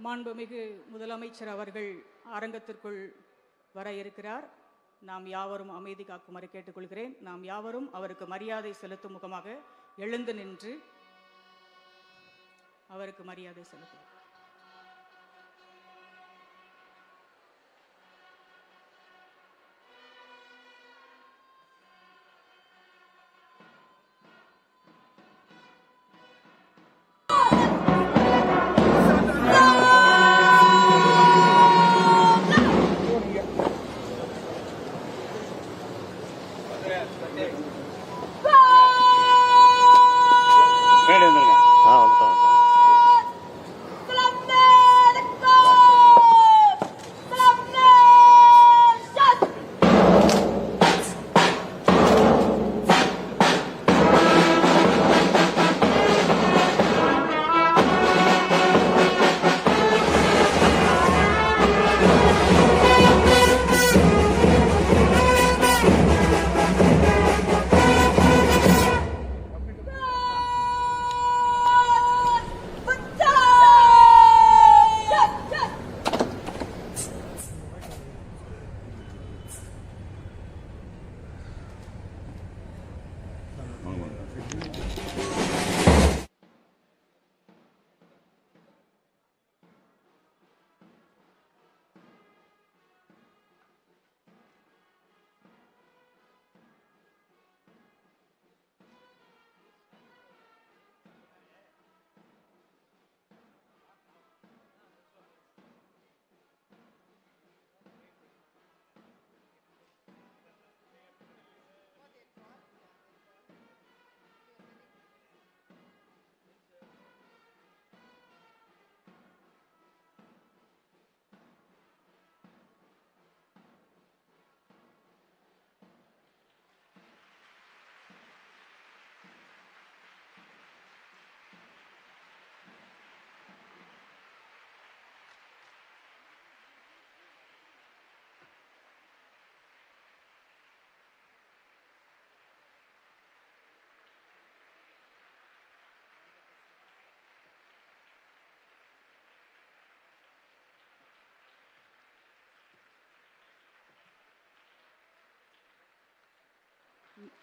மாண்புமிகு முதலமைச்சர் அவர்கள் அரங்கத்திற்குள் வர இருக்கிறார். நாம் யாவரும் அமைதி காக்குமாறு கேட்டுக்கொள்கிறேன். நாம் யாவரும் அவருக்கு மரியாதை செலுத்தும் முகமாக எழுந்து நின்று அவருக்கு மரியாதை செலுத்துவோம்.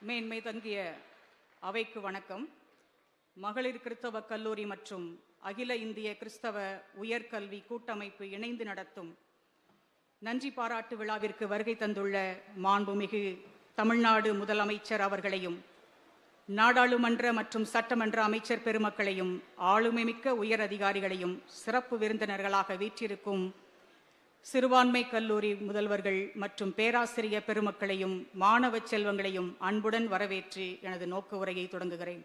மேன்மை தங்கிய அவைக்கு வணக்கம். மகளிர் கிறிஸ்தவ கல்லூரி மற்றும் அகில இந்திய கிறிஸ்தவ உயர்கல்வி கூட்டமைப்பு இணைந்து நடத்தும் நன்றி பாராட்டு விழாவிற்கு வருகை தந்துள்ள மாண்புமிகு தமிழ்நாடு முதலமைச்சர் அவர்களையும் நாடாளுமன்ற மற்றும் சட்டமன்ற அமைச்சர் பெருமக்களையும் ஆளுமைமிக்க உயர் அதிகாரிகளையும் சிறப்பு விருந்தினர்களாக வீற்றிருக்கும் சிறுபான்மை கல்லூரி முதல்வர்கள் மற்றும் பேராசிரியர் பெருமக்களையும் மாணவ செல்வங்களையும் அன்புடன் வரவேற்று எனது நோக்க உரையை தொடங்குகிறேன்.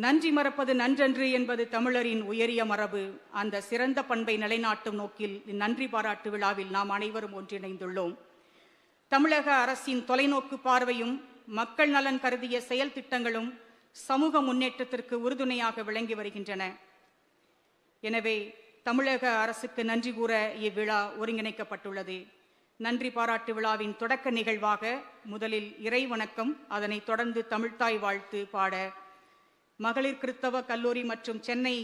நன்றி மறப்பது நன்றன்று என்பது தமிழரின் உயரிய மரபு. அந்த சிறந்த பண்பை நிலைநாட்டும் நோக்கில் இந்நன்றி பாராட்டு விழாவில் நாம் அனைவரும் ஒன்றிணைந்துள்ளோம். தமிழக அரசின் தொலைநோக்கு பார்வையும் மக்கள் நலன் கருதிய செயல் திட்டங்களும் சமூக முன்னேற்றத்திற்கு உறுதுணையாக விளங்கி வருகின்றன. எனவே தமிழக அரசுக்கு நன்றி கூற இவ்விழா ஒருங்கிணைக்கப்பட்டுள்ளது. நன்றி பாராட்டு விழாவின் தொடக்க நிகழ்வாக முதலில் இறை வணக்கம், அதனைத் தொடர்ந்து தமிழ்த்தாய் வாழ்த்து பாட மகளிர் கிறிஸ்தவ கல்லூரி மற்றும் சென்னை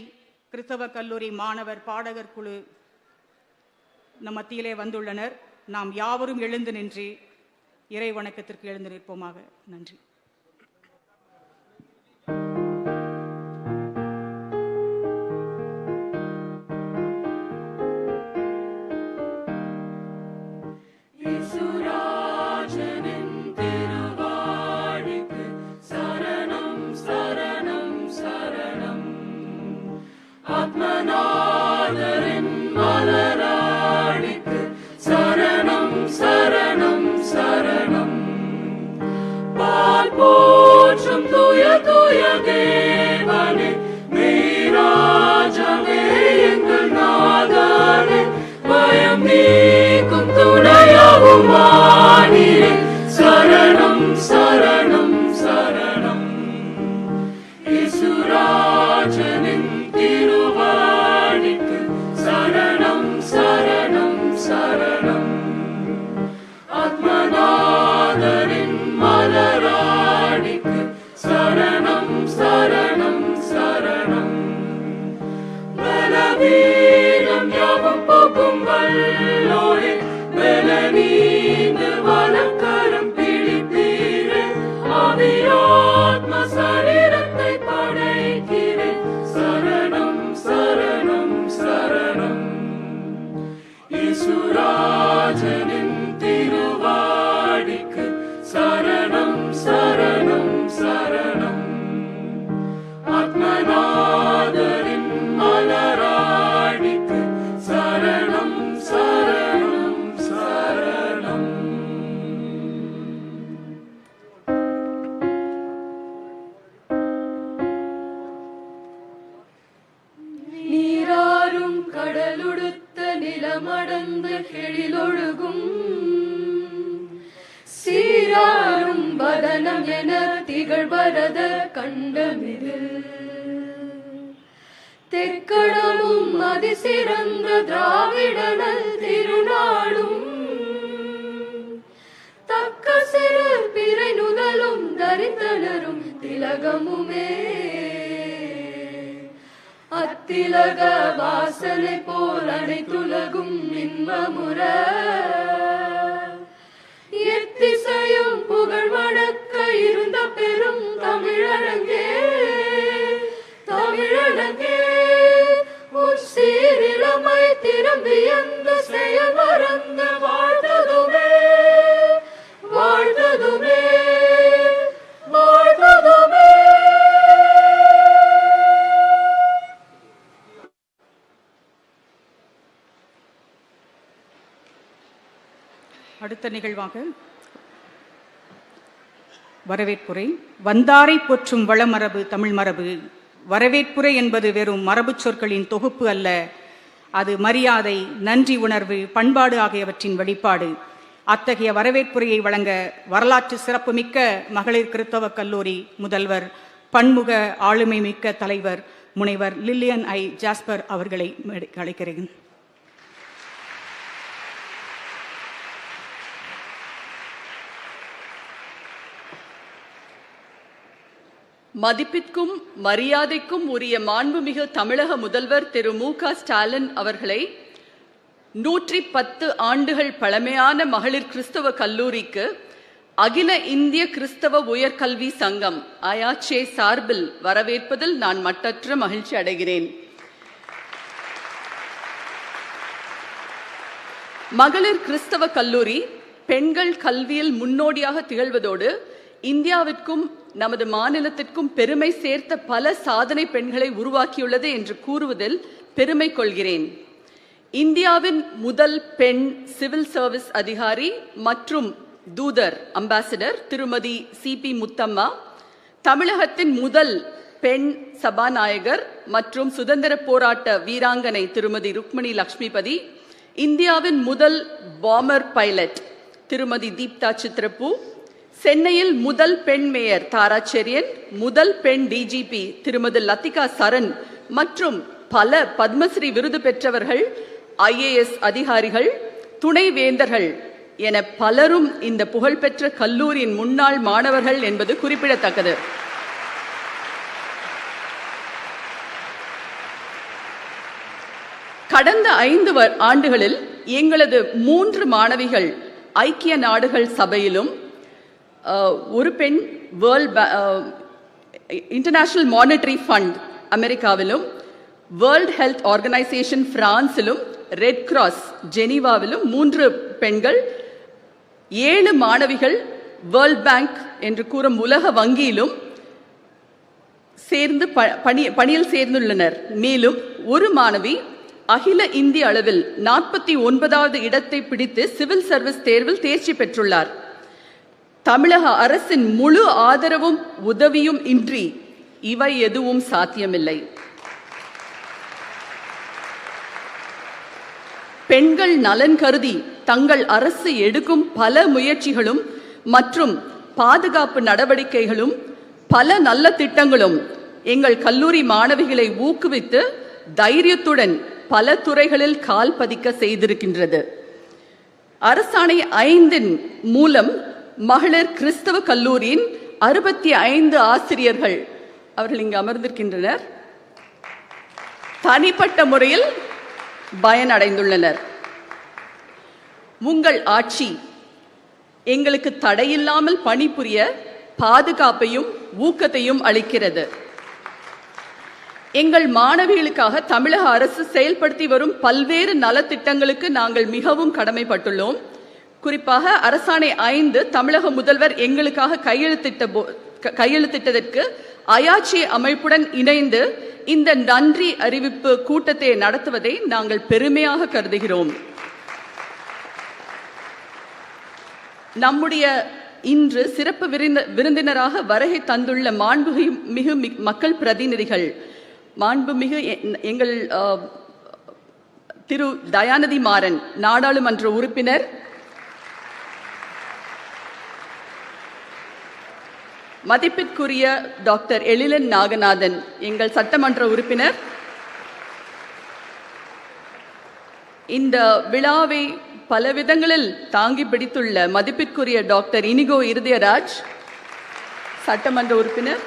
கிறிஸ்தவ கல்லூரி மாணவர் பாடகர் குழு நம் மத்தியிலே வந்துள்ளனர். நாம் யாவரும் எழுந்து நின்று இறை வணக்கத்திற்கு எழுந்து நிற்போமாக. நன்றி. போற்றும் தூய தூய தேவனே, மெய்ராஜாவே எங்கள் நாதனே, பயம் நீக்கும் துணையாகும் ராஜனின் திருவாடிக்கு சரணம் சரணம் சரணம். ஆத்மநாதரின் மலராடிக்கு சரணம் சரணம் சரணம். நீராறும் கடலுடுத்த நிலமடந்த கெழிலொழுகும் சீராரும் வதனம் என திகழ்வரத கண்டமிதில் தெற்கடமும் அதிசிறந்த திராவிடனல் திருநாடும் தக்க சிறு பிறை நுதலும் தரித்தனரும் திலகமுமே அத்திலக வாசனை போல் அனைத்துலகும் இன்பமுற எத்திசையும் புகழ் வழக்க இருந்த பெரும் தமிழரங்கே தமிழரங்கே உன் சீரிழமை திரும்பி அந்த செயல் மறந்த வாழ்ந்ததுமே வாழ்ந்ததுமே வாழ்ந்ததுமே. அடுத்த நிகழ்வாக வரவேற்புரை. வந்தாரை போற்றும் வளமரபு தமிழ் மரபு. வரவேற்புரை என்பது வெறும் மரபு சொற்களின் தொகுப்பு அல்ல, அது மரியாதை, நன்றி உணர்வு, பண்பாடு ஆகியவற்றின் வெளிப்பாடு. அத்தகைய வரவேற்புரையை வழங்க வரலாற்று சிறப்புமிக்க மகளிர் கிறிஸ்தவ கல்லூரி முதல்வர், பன்முக ஆளுமை மிக்க தலைவர் முனைவர் லில்லியன் ஐ ஜாஸ்பர் அவர்களை அழைக்கிறேன். மதிப்பிற்கும் மரியாதைக்கும் உரிய மாண்புமிகு தமிழக முதல்வர் திரு மு.க. ஸ்டாலின் அவர்களை 110 ஆண்டுகள் பழமையான மகளிர் கிறிஸ்தவ கல்லூரிக்கு அகில இந்திய கிறிஸ்தவ உயர்கல்வி சங்கம் அயாச்சே சார்பில் வரவேற்பதில் நான் மட்டற்ற மகிழ்ச்சி அடைகிறேன். மகளிர் கிறிஸ்தவ கல்லூரி பெண்கள் கல்வியில் முன்னோடியாக திகழ்வதோடு இந்தியாவிற்கும் நமது மாநிலத்திற்கும் பெருமை சேர்த்த பல சாதனை பெண்களை உருவாக்கியுள்ளது என்று கூறுவதில் பெருமை கொள்கிறேன். இந்தியாவின் முதல் பெண் சிவில் சர்வீஸ் அதிகாரி மற்றும் தூதர் அம்பாசிடர் திருமதி சி.பி. முத்தம்மா, தமிழகத்தின் முதல் பெண் சபாநாயகர் மற்றும் சுதந்திர போராட்ட வீராங்கனை திருமதி ருக்மணி லக்ஷ்மிபதி, இந்தியாவின் முதல் பாமர் பைலட் திருமதி தீப்தா சித்ரப்பூ, சென்னையில் முதல் பெண் மேயர் தாரா செரியன், முதல் பெண் டிஜிபி திருமதி லத்திகா சரண் மற்றும் பல பத்மஸ்ரீ விருது பெற்றவர்கள், IAS அதிகாரிகள், துணை வேந்தர்கள் என பலரும் இந்த புகழ்பெற்ற கல்லூரியின் முன்னாள் மாணவர்கள் என்பது குறிப்பிடத்தக்கது. கடந்த 5 ஆண்டுகளில் எங்களது 3 மாணவிகள் ஐக்கிய நாடுகள் சபையிலும், ஒரு பெண் இன்டர்நேஷனல் மானிட்டரி ஃபண்ட் அமெரிக்காவிலும், வேர்ல்ட் ஹெல்த் ஆர்கனைசேஷன் பிரான்சிலும், ரெட் கிராஸ் ஜெனீவாவிலும் 3 பெண்கள், 7 மாணவிகள் வேர்ல்ட் பேங்க் என்று கூறும் உலக வங்கியிலும் சேர்ந்து பணியில் சேர்ந்துள்ளனர். மேலும் ஒரு மாணவி அகில இந்திய அளவில் 49வது இடத்தை பிடித்து சிவில் சர்வீஸ் தேர்வில் தேர்ச்சி பெற்றுள்ளார். தமிழக அரசின் முழு ஆதரவும் உதவியும் இன்றி இவை எதுவும் சாத்தியமில்லை. பெண்கள் நலன் கருதி தங்கள் அரசு எடுக்கும் பல முயற்சிகளும் மற்றும் பாதுகாப்பு நடவடிக்கைகளும் பல நல்ல திட்டங்களும் எங்கள் கல்லூரி மாணவிகளை ஊக்குவித்து தைரியத்துடன் பல துறைகளில் கால் பதிக்க செய்திருக்கின்றது. அரசாணை 5 மூலம் மகளிர் கிறிஸ்தவ கல்லூரியின் 65 ஆசிரியர்கள், அவர்கள் இங்கு அமர்ந்திருக்கின்றனர், தனிப்பட்ட முறையில் பயனடைந்துள்ளனர். உங்கள் ஆட்சி எங்களுக்கு தடையில்லாமல் பணிபுரிய பாதுகாப்பையும் ஊக்கத்தையும் அளிக்கிறது. எங்கள் மாணவிகளுக்காக தமிழக அரசு செயல்படுத்தி வரும் பல்வேறு நலத்திட்டங்களுக்கு நாங்கள் மிகவும் கடமைப்பட்டுள்ளோம். குறிப்பாக அரசாணை 5 தமிழக முதல்வர் எங்களுக்காக கையெழுத்திட்டதற்கு அயாச்சி அமைப்புடன் இணைந்து இந்த நன்றி அறிவிப்பு கூட்டத்தை நடத்துவதை நாங்கள் பெருமையாக கருதுகிறோம். நம்முடைய இன்று சிறப்பு விருந்தினராக வருகை தந்துள்ள மாண்புமிகு மக்கள் பிரதிநிதிகள், மாண்புமிகு எங்கள் திரு தயாநிதி மாறன் நாடாளுமன்ற உறுப்பினர், மதிப்பிற்குரிய டாக்டர் எழிலன் நாகநாதன் எங்கள் சட்டமன்ற உறுப்பினர், இந்த விழாவை பல விதங்களில் தாங்கி பிடித்துள்ள மதிப்பிற்குரிய டாக்டர் இனிகோ இருதயராஜ் சட்டமன்ற உறுப்பினர்,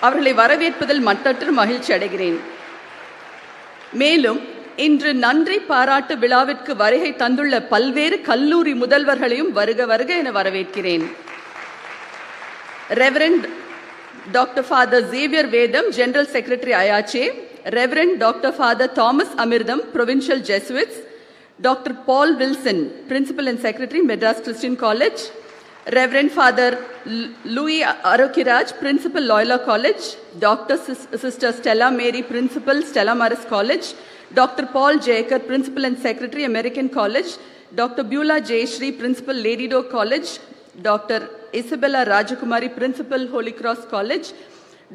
அவர்களை வரவேற்பதில் மட்டற்ற மகிழ்ச்சி அடைகிறேன். மேலும் இன்று நன்றி பாராட்டு விழாவிற்கு வருகை தந்துள்ள பல்வேறு கல்லூரி முதல்வர்களையும் வருக வருக என வரவேற்கிறேன். Reverend Dr. Father Xavier Vedam, General Secretary IACHE, Reverend Dr. Father Thomas Amirdam, Provincial Jesuits, Dr. Paul Wilson, Principal and Secretary, Madras Christian College, Reverend Father Louis Arokiraj, Principal, Loyola College, Dr. Sister Stella Mary, Principal, Stella Maris College, Dr. Paul Jacob, Principal and Secretary, American College, Dr. Beulah Jayashree, Principal, Lady Doe College, Dr. Isabella Rajakumari, Principal, Holy Cross College,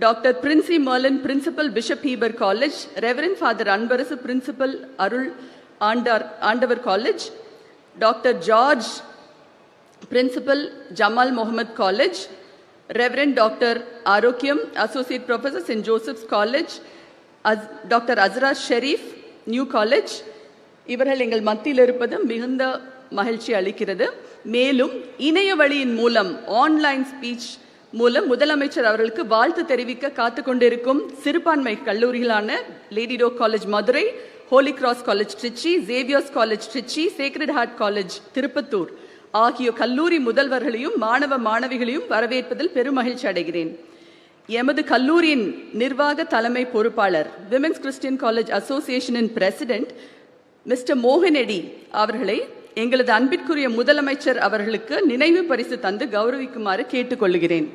Dr. Princey Merlin, Principal, Bishop Heber College, Reverend Father Anbarasu, Principal, Arul Andavar College, Dr. George, Principal, Jamal Mohammed College, Reverend Dr. Arokyam, Associate Professor, St. Joseph's College, Dr. Azra Sharif, New College. இவர்கள் எங்கள் மத்தியில் இருப்பது மிகுந்த மகிழ்ச்சி அளிக்கிறது. மேலும் இணைய வழியின் மூலம் ஆன்லைன் ஸ்பீச் மூலம் முதலமைச்சர் அவர்களுக்கு வாழ்த்து தெரிவிக்க காத்து கொண்டிருக்கும் சிறுபான்மை கல்லூரிகளான Lady Doak College Madurai, Holy Cross College Tiruchi, Xavier's College Tiruchi, Sacred Heart College Tirupattur ஆகிய கல்லூரி முதல்வர்களையும் மாணவ மாணவிகளையும் வரவேற்பதில் பெருமகிழ்ச்சி அடைகிறேன். எமது கல்லூரியின் நிர்வாக தலைமை பொறுப்பாளர், விமென்ஸ் கிறிஸ்டியன் காலேஜ் அசோசியேஷனின் பிரசிடென்ட் மிஸ்டர் மோகனெடி அவர்களை எங்களது அன்பிற்குரிய முதலமைச்சர் அவர்களுக்கு நினைவு பரிசு தந்து கௌரவிக்குமாறு கேட்டுக்கொள்கிறேன்.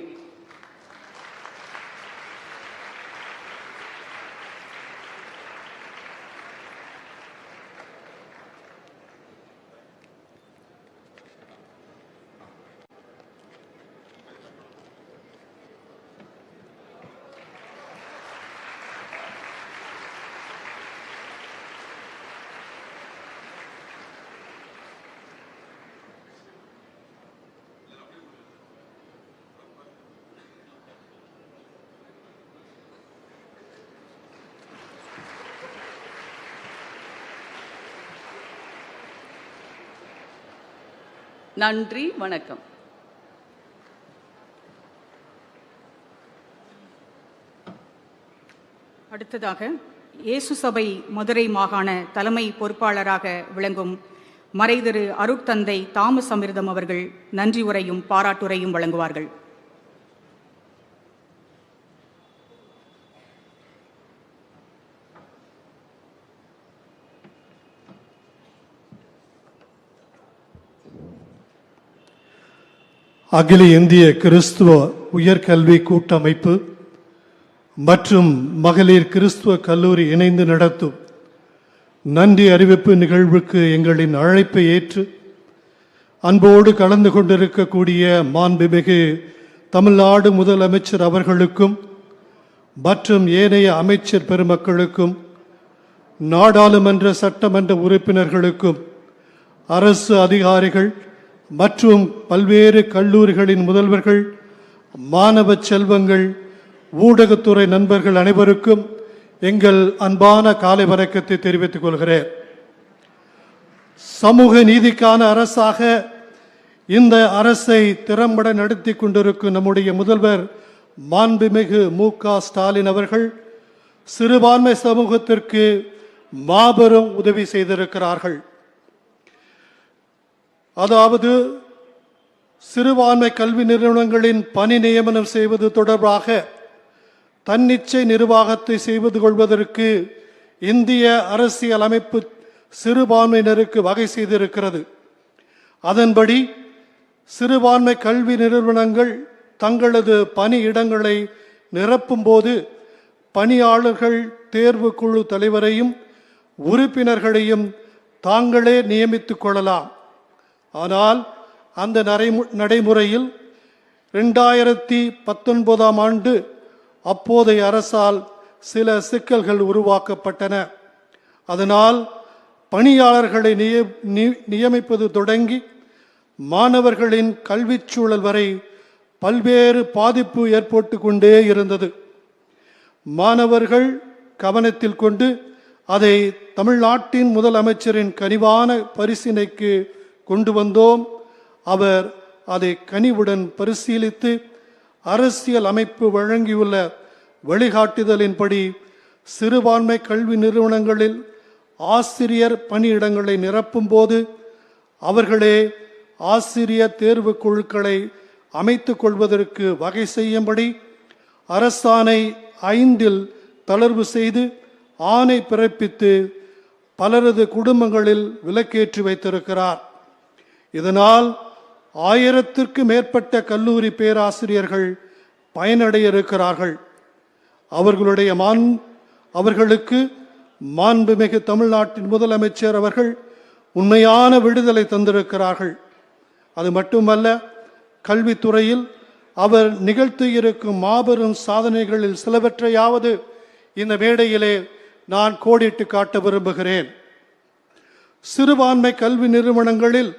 நன்றி, வணக்கம். அடுத்ததாக இயேசு சபை மதுரை மாகாண தலைமை பொறுப்பாளராக விளங்கும் மறைதிரு அருட்தந்தை தாமஸ் அமிர்தம் அவர்கள் நன்றி உரையும் பாராட்டுரையும் வழங்குவார்கள். அகில இந்திய கிறிஸ்துவ உயர்கல்வி கூட்டமைப்பு மற்றும் மகளிர் கிறிஸ்துவ கல்லூரி இணைந்து நடத்தும் நன்றி அறிவிப்பு நிகழ்வுக்கு எங்களின் அழைப்பை ஏற்று அன்போடு கலந்து கொண்டிருக்கக்கூடிய மாண்புமிகு தமிழ்நாடு முதலமைச்சர் அவர்களுக்கும் மற்றும் ஏனைய அமைச்சர் பெருமக்களுக்கும், நாடாளுமன்ற சட்டமன்ற உறுப்பினர்களுக்கும், அரசு அதிகாரிகள் மற்றும் பல்வேறு கல்லூரிகளின் முதல்வர்கள், மாணவ செல்வங்கள், ஊடகத்துறை நண்பர்கள் அனைவருக்கும் எங்கள் அன்பான காலை வணக்கத்தை தெரிவித்துக் கொள்கிறேன். சமூக நீதிக்கான அரசாக இந்த அரசை திறம்பட நடத்தி கொண்டிருக்கும் நம்முடைய முதல்வர் மாண்புமிகு மு.க. ஸ்டாலின் அவர்கள் சிறுபான்மை சமூகத்திற்கு மாபெரும் உதவி செய்திருக்கிறார்கள். அதாவது சிறுபான்மை கல்வி நிறுவனங்களின் பணி நியமனம் செய்வது தொடர்பாக தன்னிச்சை நிர்வாகத்தை செய்து கொள்வதற்கு இந்திய அரசியல் அமைப்பு சிறுபான்மையினருக்கு வகை செய்திருக்கிறது. அதன்படி சிறுபான்மை கல்வி நிறுவனங்கள் தங்களது பணியிடங்களை நிரப்பும்போது பணியாளர்கள் தேர்வு குழு தலைவரையும் உறுப்பினர்களையும் தாங்களே நியமித்துக் கொள்ளலாம். ஆனால் அந்த நடைமுறையில் 2019 ஆண்டு அப்போதைய அரசால் சில சிக்கல்கள் உருவாக்கப்பட்டன. அதனால் பணியாளர்களை நியமிப்பது தொடங்கி மாணவர்களின் கல்விச் சூழல் வரை பல்வேறு பாதிப்பு ஏற்பட்டு கொண்டே இருந்தது. மாணவர்கள் கவனத்தில் கொண்டு அதை தமிழ்நாட்டின் முதலமைச்சரின் கனிவான பரிசீலனைக்கு கொண்டு வந்தோம். அவர் அதை கனிவுடன் பரிசீலித்து அரசியல் அமைப்பு வழங்கியுள்ள வழிகாட்டுதலின்படி சிறுபான்மை கல்வி நிறுவனங்களில் ஆசிரியர் பணியிடங்களை நிரப்பும் போது அவர்களே ஆசிரியர் தேர்வு குழுக்களை அமைத்துக் கொள்வதற்கு வகை செய்யும்படி அரசாணை 5 தளர்வு செய்து ஆணை பிறப்பித்து பலரது குடும்பங்களில் விலக்கேற்றி வைத்திருக்கிறார். இதனால் 1000க்கு மேற்பட்ட கல்லூரி பேராசிரியர்கள் பயனடைய இருக்கிறார்கள். அவர்களுக்கு மாண்புமிகு தமிழ்நாட்டின் முதலமைச்சர் அவர்கள் உண்மையான விடுதலை தந்திருக்கிறார்கள். அது மட்டுமல்ல, கல்வித்துறையில் அவர் நிகழ்த்தியிருக்கும் மாபெரும் சாதனைகளில் சிலவற்றையாவது இந்த மேடையிலே நான் கோடிட்டு காட்ட விரும்புகிறேன். சிறுபான்மை கல்வி நிறுவனங்களில்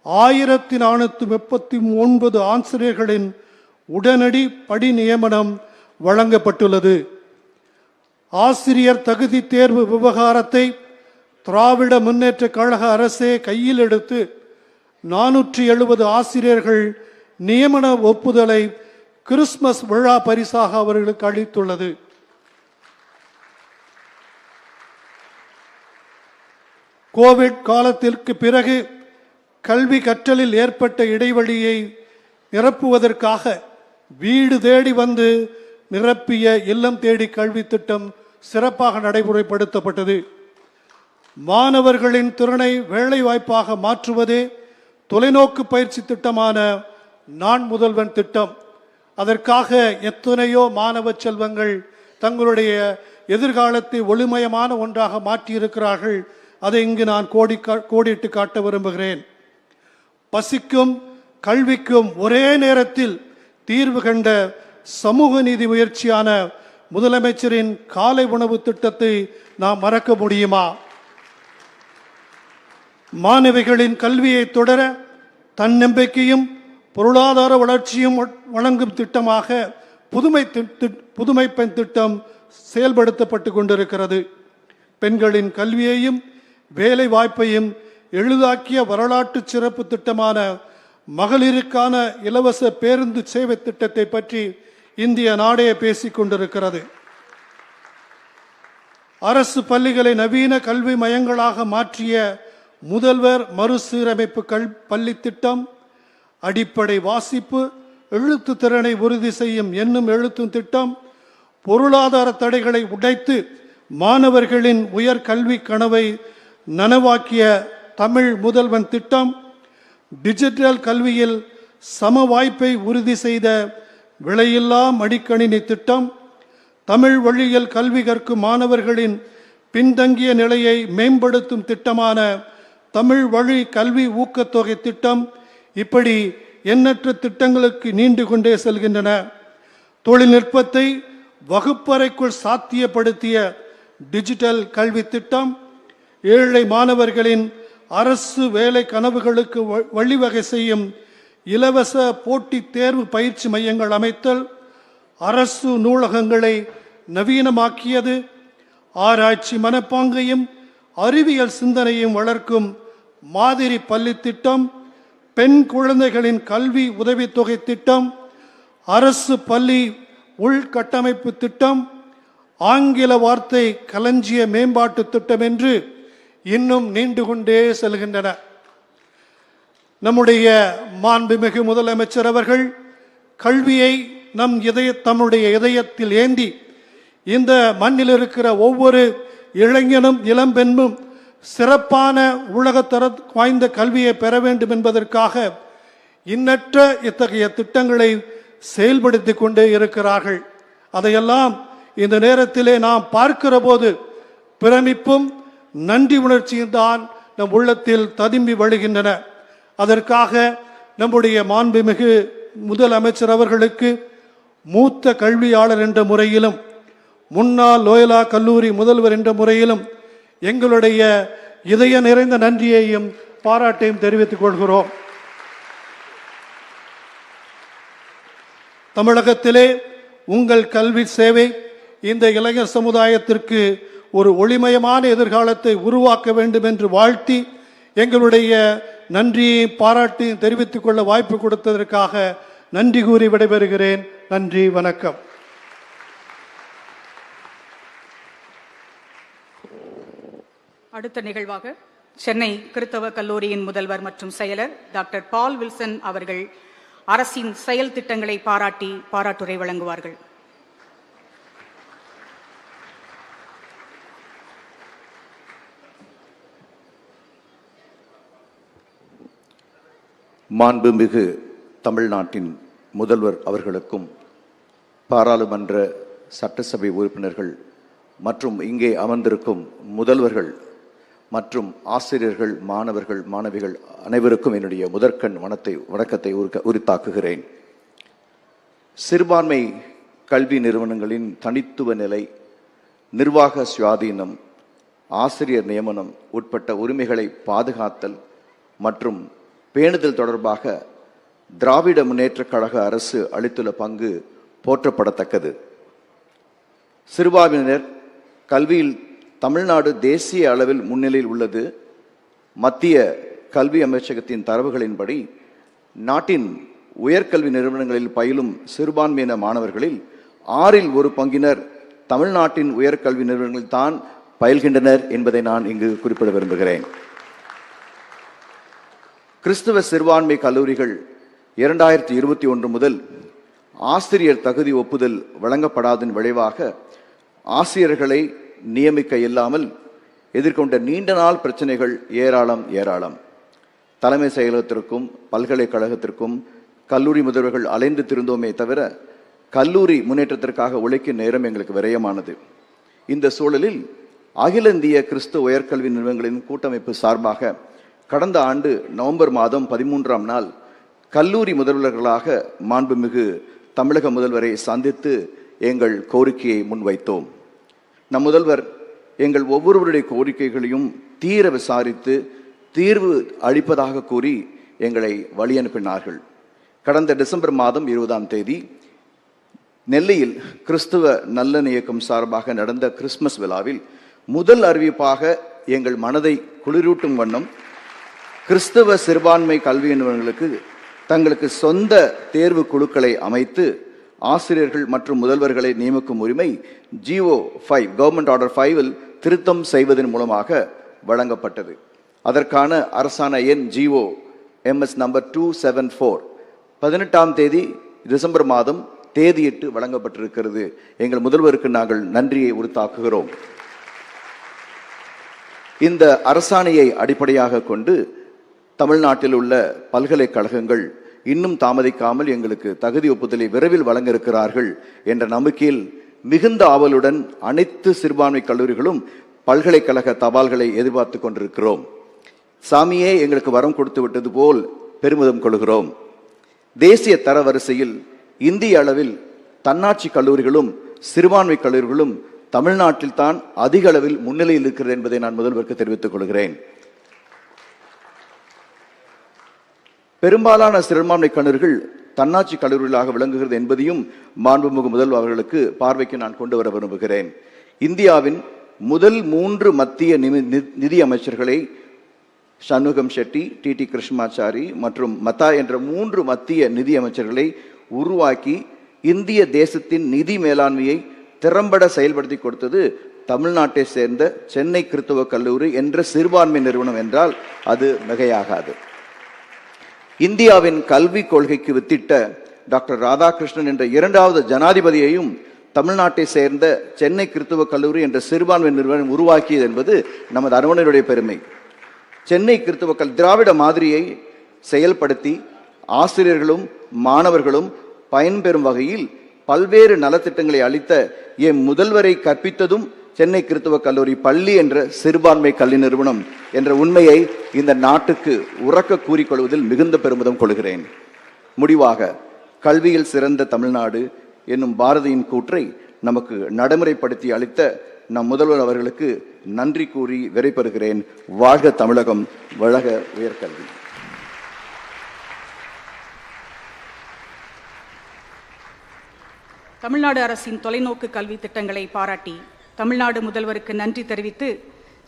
1439 ஆசிரியர்களின் உடனடி பணி நியமனம் வழங்கப்பட்டுள்ளது. ஆசிரியர் தகுதி தேர்வு விவகாரத்தை திராவிட முன்னேற்ற கழக அரசே கையில் எடுத்து 470 ஆசிரியர்கள் நியமன ஒப்புதலை கிறிஸ்துமஸ் விழா பரிசாக அவர்களுக்கு அளித்துள்ளது. கோவிட் காலத்திற்கு பிறகு கல்வி கற்றலில் ஏற்பட்ட இடைவெளியை நிரப்புவதற்காக வீடு தேடி வந்து நிரப்பிய இல்லம் தேடி கல்வி திட்டம் சிறப்பாக நடைமுறைப்படுத்தப்பட்டது. மாணவர்களின் திறனை வேலை வாய்ப்பாக மாற்றுவதே தொலைநோக்கு பயிற்சி திட்டமான நான் முதல்வன் திட்டம். அதற்காக எத்தனையோ மாணவ செல்வங்கள் தங்களுடைய எதிர்காலத்தை ஒளிமயமான ஒன்றாக மாற்றியிருக்கிறார்கள். அதை இங்கு நான் கோடிட்டு காட்ட விரும்புகிறேன். பசிக்கும் கல்விக்கும் ஒரே நேரத்தில் தீர்வு கண்ட சமூக நீதி முயற்சியான முதலமைச்சரின் காலை உணவு திட்டத்தை நாம் மறக்க முடியுமா? மாணவிகளின் கல்வியை தொடர தன்னம்பிக்கையும் பொருளாதார வளர்ச்சியும் வழங்கும் திட்டமாக புதுமை பெண் திட்டம் செயல்படுத்தப்பட்டு கொண்டிருக்கிறது. பெண்களின் கல்வியையும் வேலை வாய்ப்பையும் எளிதாக்கிய வரலாற்று சிறப்பு திட்டமான மகளிருக்கான இலவச பேருந்து சேவை திட்டத்தை பற்றி இந்திய நாடே பேசிக் கொண்டிருக்கிறது. அரசு பள்ளிகளை நவீன கல்வி மையங்களாக மாற்றிய முதல்வர் மறுசீரமைப்பு பள்ளி திட்டம், அடிப்படை வாசிப்பு எழுத்து திறனை உறுதி செய்யும் என்னும் எழுத்தும் திட்டம், பொருளாதார தடைகளை உடைத்து மாணவர்களின் உயர் கல்வி கனவை நனவாக்கிய தமிழ் முதல்வன் திட்டம், டிஜிட்டல் கல்வியில் சம வாய்ப்பை உறுதி செய்த விலையில்லா மடிக்கணினி திட்டம், தமிழ் வழியில் கல்வி கற்கும் மாணவர்களின் பின்தங்கிய நிலையை மேம்படுத்தும் திட்டமான தமிழ் வழி கல்வி ஊக்கத்தொகை திட்டம், இப்படி எண்ணற்ற திட்டங்களுக்கு நீண்டு கொண்டே செல்கின்றன. தொழில்நுட்பத்தை வகுப்பறைக்குள் சாத்தியப்படுத்திய டிஜிட்டல் கல்வி திட்டம், ஏழை மாணவர்களின் அரசு வேலை கனவுகளுக்கு வழிவகை செய்யும் இலவச போட்டித் தேர்வு பயிற்சி மையங்கள் அமைத்தல், அரசு நூலகங்களை நவீனமாக்கியது, ஆராய்ச்சி மனப்பாங்கையும் அறிவியல் சிந்தனையும் வளர்க்கும் மாதிரி பள்ளி திட்டம், பெண் குழந்தைகளின் கல்வி உதவித்தொகை திட்டம், அரசு பள்ளி உள்கட்டமைப்பு திட்டம், ஆங்கில வார்த்தை களஞ்சிய மேம்பாட்டு திட்டம் என்று இன்னும் நீண்டு கொண்டே செல்கின்றன. நம்முடைய மாண்புமிகு முதலமைச்சர் அவர்கள் கல்வியை தம்முடைய இதயத்தில் ஏந்தி இந்த மண்ணில் இருக்கிற ஒவ்வொரு இளைஞனும் இளம்பெண்ணும் சிறப்பான உலகத்தர வாய்ந்த கல்வியை பெற வேண்டும் என்பதற்காக எண்ணற்ற இத்தகைய திட்டங்களை செயல்படுத்தி கொண்டே இருக்கிறார்கள். அதையெல்லாம் இந்த நேரத்திலே நாம் பார்க்கிற போது பிரமிப்பும் நன்றி உணர்ச்சியும் தான் நம் உள்ளத்தில் ததும்பி வழிகின்றன. அதற்காக நம்முடைய மாண்புமிகு முதலமைச்சர் அவர்களுக்கு மூத்த கல்வியாளர் என்ற முறையிலும் முன்னாள் லோயலா கல்லூரி முதல்வர் என்ற முறையிலும் எங்களுடைய இதய நிறைந்த நன்றியையும் பாராட்டையும் தெரிவித்துக் கொள்கிறோம். தமிழகத்திலே உங்கள் கல்வி சேவை இந்த இளைஞர் சமுதாயத்திற்கு ஒரு ஒளிமயமான எதிர்காலத்தை உருவாக்க வேண்டும் என்று வாழ்த்தி எங்களுடைய நன்றியை பாராட்டி தெரிவித்துக் கொள்ள வாய்ப்பு கொடுத்ததற்காக நன்றி கூறி விடைபெறுகிறேன். நன்றி, வணக்கம். அடுத்த நிகழ்வாக சென்னை கிறித்தவ கல்லூரியின் முதல்வர் மற்றும் செயலர் டாக்டர் பால் வில்சன் அவர்கள் அரசின் செயல் திட்டங்களை பாராட்டி பாராட்டுரை வழங்குவார்கள். மாண்புமிகு தமிழ்நாட்டின் முதல்வர் அவர்களுக்கும் பாராளுமன்ற சட்டசபை உறுப்பினர்கள் மற்றும் இங்கே அமர்ந்திருக்கும் முதல்வர்கள் மற்றும் ஆசிரியர்கள், மாணவர்கள், மாணவிகள் அனைவருக்கும் என்னுடைய முதற்கண் வணக்கத்தை உரித்தாக்குகிறேன். சிறுபான்மை கல்வி நிறுவனங்களின் தனித்துவ நிலை, நிர்வாக சுயாதீனம், ஆசிரியர் நியமனம் உட்பட்ட உரிமைகளை பாதுகாத்தல் மற்றும் பேணுதல் தொடர்பாக திராவிட முன்னேற்றக் கழக அரசு அளித்துள்ள பங்கு போற்றப்படத்தக்கது. சிறுபான்மையினர் கல்வியில் தமிழ்நாடு தேசிய அளவில் முன்னிலையில் உள்ளது. மத்திய கல்வி அமைச்சகத்தின் தரவுகளின்படி நாட்டின் உயர்கல்வி நிறுவனங்களில் பயிலும் சிறுபான்மையின மாணவர்களில் 1/6 தமிழ்நாட்டின் உயர்கல்வி நிறுவனங்களில் தான் பயில்கின்றனர் என்பதை நான் இங்கு குறிப்பிட விரும்புகிறேன். கிறிஸ்தவ சிறுபான்மை கல்லூரிகள் 2021 முதல் ஆசிரியர் தகுதி ஒப்புதல் வழங்கப்படாததன் விளைவாக ஆசிரியர்களை நியமிக்க இல்லாமல் எதிர்கொண்ட நீண்ட நாள் பிரச்சனைகள் ஏராளம். தலைமை செயலகத்திற்கும் பல்கலைக்கழகத்திற்கும் கல்லூரி முதல்வர்கள் அலைந்து திருந்தோமே தவிர கல்லூரி முன்னேற்றத்திற்காக உழைக்கும் நேரம் எங்களுக்கு விரயமானது. இந்த சூழலில் அகில இந்திய கிறிஸ்துவ உயர்கல்வி நிறுவனங்களின் கூட்டமைப்பு சார்பாக கடந்த ஆண்டு நவம்பர் மாதம் 13ஆம் நாள் கல்லூரி முதல்வர்களாக மாண்புமிகு தமிழக முதல்வரை சந்தித்து எங்கள் கோரிக்கையை முன்வைத்தோம். நம் முதல்வர் எங்கள் ஒவ்வொருவருடைய கோரிக்கைகளையும் தீர விசாரித்து தீர்வு அளிப்பதாக கூறி எங்களை வழி அனுப்பினார்கள். கடந்த டிசம்பர் மாதம் 20ஆம் தேதி நெல்லையில் கிறிஸ்துவ நல்லெண்ண இயக்கம் சார்பாக நடந்த கிறிஸ்துமஸ் விழாவில் முதல் அறிவிப்பாக எங்கள் மனதை குளிரூட்டும் வண்ணம் கிறிஸ்தவ சிறுபான்மை கல்வி நிறுவனங்களுக்கு தங்களுக்கு சொந்த தேர்வு குழுக்களை அமைத்து ஆசிரியர்கள் மற்றும் முதல்வர்களை நியமிக்கும் உரிமை GO 5 கவர்மெண்ட் ஆர்டர் 5 திருத்தம் செய்வதன் மூலமாக வழங்கப்பட்டது. அதற்கான அரசாணை எண் GO MS நம்பர் 274 18ஆம் தேதி டிசம்பர் மாதம் தேதியிட்டு வழங்கப்பட்டிருக்கிறது. எங்கள் முதல்வருக்கு நாங்கள் நன்றியை உரித்தாக்குகிறோம். இந்த அரசாணையை அடிப்படையாக கொண்டு தமிழ்நாட்டில் உள்ள பல்கலைக்கழகங்கள் இன்னும் தாமதிக்காமல் எங்களுக்கு தகுதி ஒப்புதலை விரைவில் வழங்க இருக்கிறார்கள் என்ற நம்பிக்கையில் மிகுந்த ஆவலுடன் அனைத்து சிறுபான்மை கல்லூரிகளும் பல்கலைக்கழக தபால்களை எதிர்பார்த்து கொண்டிருக்கிறோம். சாமியே எங்களுக்கு வரம் கொடுத்து விட்டது போல் பெருமிதம் கொள்கிறோம். தேசிய தரவரிசையில் இந்திய அளவில் தன்னாட்சி கல்லூரிகளும் சிறுபான்மை கல்லூரிகளும் தமிழ்நாட்டில் தான் அதிக அளவில் முன்னிலையில் இருக்கிறது என்பதை நான் முதல்வருக்கு தெரிவித்துக் கொள்கிறேன். பெரும்பாலான சிறுபான்மை கல்லூரிகள் தன்னாட்சி கல்லூரிகளாக விளங்குகிறது என்பதையும் மாண்புமிகு முதல்வர் அவர்களுக்கு பார்வைக்கு நான் கொண்டு வர விரும்புகிறேன். இந்தியாவின் முதல் 3 மத்திய நிதி அமைச்சர்களை சண்முகம் ஷெட்டி, TT கிருஷ்ணமாச்சாரி மற்றும் மத்தா என்ற 3 மத்திய நிதி அமைச்சர்களை உருவாக்கி இந்திய தேசத்தின் நிதி மேலாண்மையை திறம்பட செயல்படுத்தி கொடுத்தது தமிழ்நாட்டை சேர்ந்த சென்னை கிறிஸ்தவ கல்லூரி என்ற சிறுபான்மை நிறுவனம் என்றால் அது மிகையாகாது. இந்தியாவின் கல்வி கொள்கைக்கு வித்திட்ட டாக்டர் ராதாகிருஷ்ணன் என்ற 2வது ஜனாதிபதியையும் தமிழ்நாட்டை சேர்ந்த சென்னை கிறித்துவ கல்லூரி என்ற சிறுபான்மை நிறுவனம் உருவாக்கியது என்பது நமது அரவணையுடைய பெருமை. சென்னை கிறித்துவ திராவிட மாதிரியை செயல்படுத்தி ஆசிரியர்களும் மாணவர்களும் பயன்பெறும் வகையில் பல்வேறு நலத்திட்டங்களை அளித்த என் முதல்வரை கற்பித்ததும் சென்னை கிறித்துவ கல்லூரி பள்ளி என்ற சிறுபான்மை கல்வி நிறுவனம் என்ற உண்மையை இந்த நாட்டுக்கு உறக்க கூறிக்கொள்வதில் மிகுந்த பெருமிதம் கொள்கிறேன். முடிவாக, கல்வியில் சிறந்த தமிழ்நாடு என்னும் பாரதியின் கூற்றை நமக்கு நடைமுறைப்படுத்தி அளித்த நம் முதல்வர் அவர்களுக்கு நன்றி கூறி விடைபெறுகிறேன். வாழ்க தமிழகம், வளக உயர்கல்வி. தமிழ்நாடு அரசின் தொலைநோக்கு கல்வி திட்டங்களை பாராட்டி தமிழ்நாடு முதல்வருக்கு நன்றி தெரிவித்து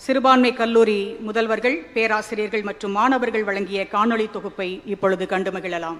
சிறுபான்மை கல்லூரி முதல்வர்கள், பேராசிரியர்கள் மற்றும் மாணவர்கள் வழங்கிய காணொளி தொகுப்பை இப்பொழுது கண்டு மகிழலாம்.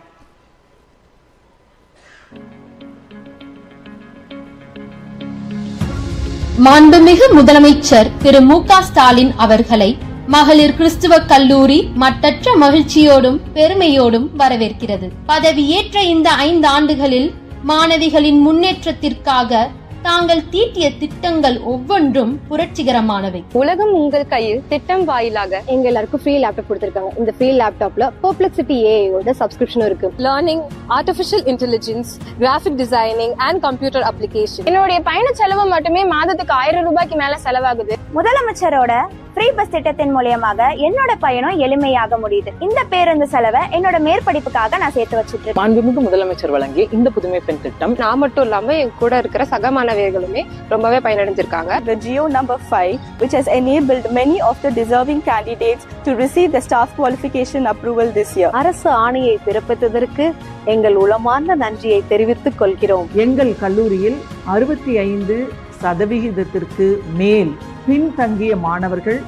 மாண்புமிகு முதலமைச்சர் திரு மு.க. ஸ்டாலின் அவர்களை மகளிர் கிறிஸ்துவ கல்லூரி மட்டற்ற மகிழ்ச்சியோடும் பெருமையோடும் வரவேற்கிறது. பதவியேற்ற இந்த 5 ஆண்டுகளில் மாணவிகளின் முன்னேற்றத்திற்காக தாங்கள் தீட்டிய திட்டங்கள் ஒவ்வொன்றும் புரட்சிகரமானவை. உலகம் உங்கள் கையில் திட்டம் வாயிலாக எங்க எல்லாருக்கும் ஃப்ரீ லேப்டாப் கொடுத்திருக்காங்க. இந்த ஃப்ரீ லேப்டாப்ல பெர்ப்ளெக்சிட்டி ஏஐயோட சப்ஸ்கிரிப்ஷனும் இருக்கு. Learning, artificial intelligence, graphic designing and computer application. என்னுடைய பயண செலவு மட்டுமே மாதத்துக்கு 1000 ரூபாய்க்கு மேல செலவாகுது. முதலமைச்சரோட ஃப்ரீ பஸ் திட்டத்தின் மூலமாக என்னோட பயணம் எளிமையாக முடியுது. இந்த பேருந்து செலவை என்னோட மேற்படிப்புக்காக நான் சேர்த்து வச்சிட்டு மாண்புமிகு முதலமைச்சர் வழங்கி இந்த புதுமை பெண் திட்டம் நான் மட்டும் இல்லாம என் கூட இருக்கிற சக மாணவர்களுமே ரொம்பவே பயனடைஞ்சிருக்காங்க. The Geo number 5 which has enabled many of the deserving candidates to receive the staff qualification approval this year. அரசு ஆணையை பிறப்பித்ததற்கு எங்கள் உளமார்ந்த நன்றியை தெரிவித்துக் கொள்கிறோம். எங்கள் கல்லூரியில் 65% மேல் பின்தங்கிய மாணவர்கள்,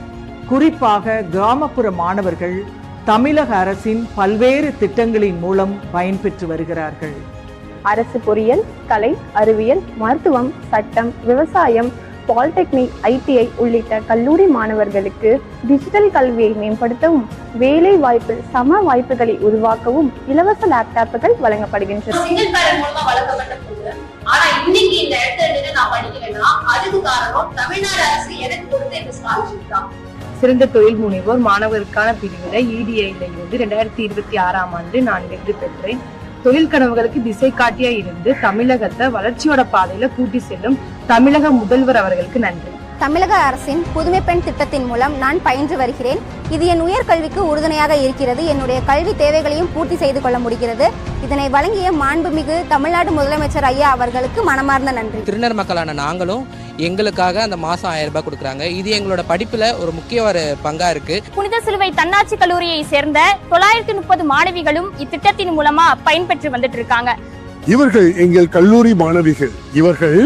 குறிப்பாக கிராமப்புற மாணவர்கள் தமிழக அரசின் பல்வேறு திட்டங்களின் மூலம் பயன்பெற்று வருகிறார்கள். அரசு பொறியியல், கலை, அறிவியல், மருத்துவம், சட்டம், விவசாயம், பாலிடெக்னிக், ஐடிஐ உள்ளிட்ட கல்லூரி மாணவர்களுக்கு டிஜிட்டல் கல்வியை மேம்படுத்தவும், வேலை வாய்ப்பில் சம வாய்ப்புகளை உருவாக்கவும் இலவச லேப்டாப்புகள் வழங்கப்படுகின்றன. ஆனா இன்னைக்கு இந்த இடத்துல நான் படிக்கிறேன்னா அதுக்கு காரணம் தமிழ்நாடு அரசு எனக்கு கொடுத்த இந்த ஸ்காலர்ஷிப் தான். சிறந்த தொழில் முனைவோர் மாணவருக்கான பிரிவுல EDIல இருந்து 2026ஆம் ஆண்டு நான் வெற்றி பெற்றேன். தொழில் கனவுகளுக்கு திசை காட்டியா இருந்து தமிழகத்தை வளர்ச்சியோட பாதையில கூட்டி செல்லும் தமிழக முதல்வர் அவர்களுக்கு நன்றி. தமிழக அரசின் புதுமை பெண் திட்டத்தின் மூலம் நான் பயின்று வருகிறேன். இது என் உயர்கல்விக்கு உறுதுணையாக இருக்கிறது. என்னுடைய கல்வி தேவைகளையும் பூர்த்தி செய்து கொள்ள முடிகிறது. இதனை வழங்கிய மாண்புமிகு தமிழ்நாடு முதலமைச்சர் ஐயா அவர்களுக்கு மனமார்ந்த நன்றி. திருநர் மக்களான நாங்களும் எங்களுக்காக அந்த மாசம் 1000 ரூபாய் கொடுக்குறாங்க. இது எங்களோட படிப்புல ஒரு முக்கிய பங்கா இருக்கு. புனித சிலுவை தன்னாட்சி கல்லூரியை சேர்ந்த 930 மாணவிகளும் இத்திட்டத்தின் மூலமா பயன்பெற்று வந்துட்டு இருக்காங்க. இவர்கள் எங்கள் கல்லூரி மாணவிகள். இவர்கள்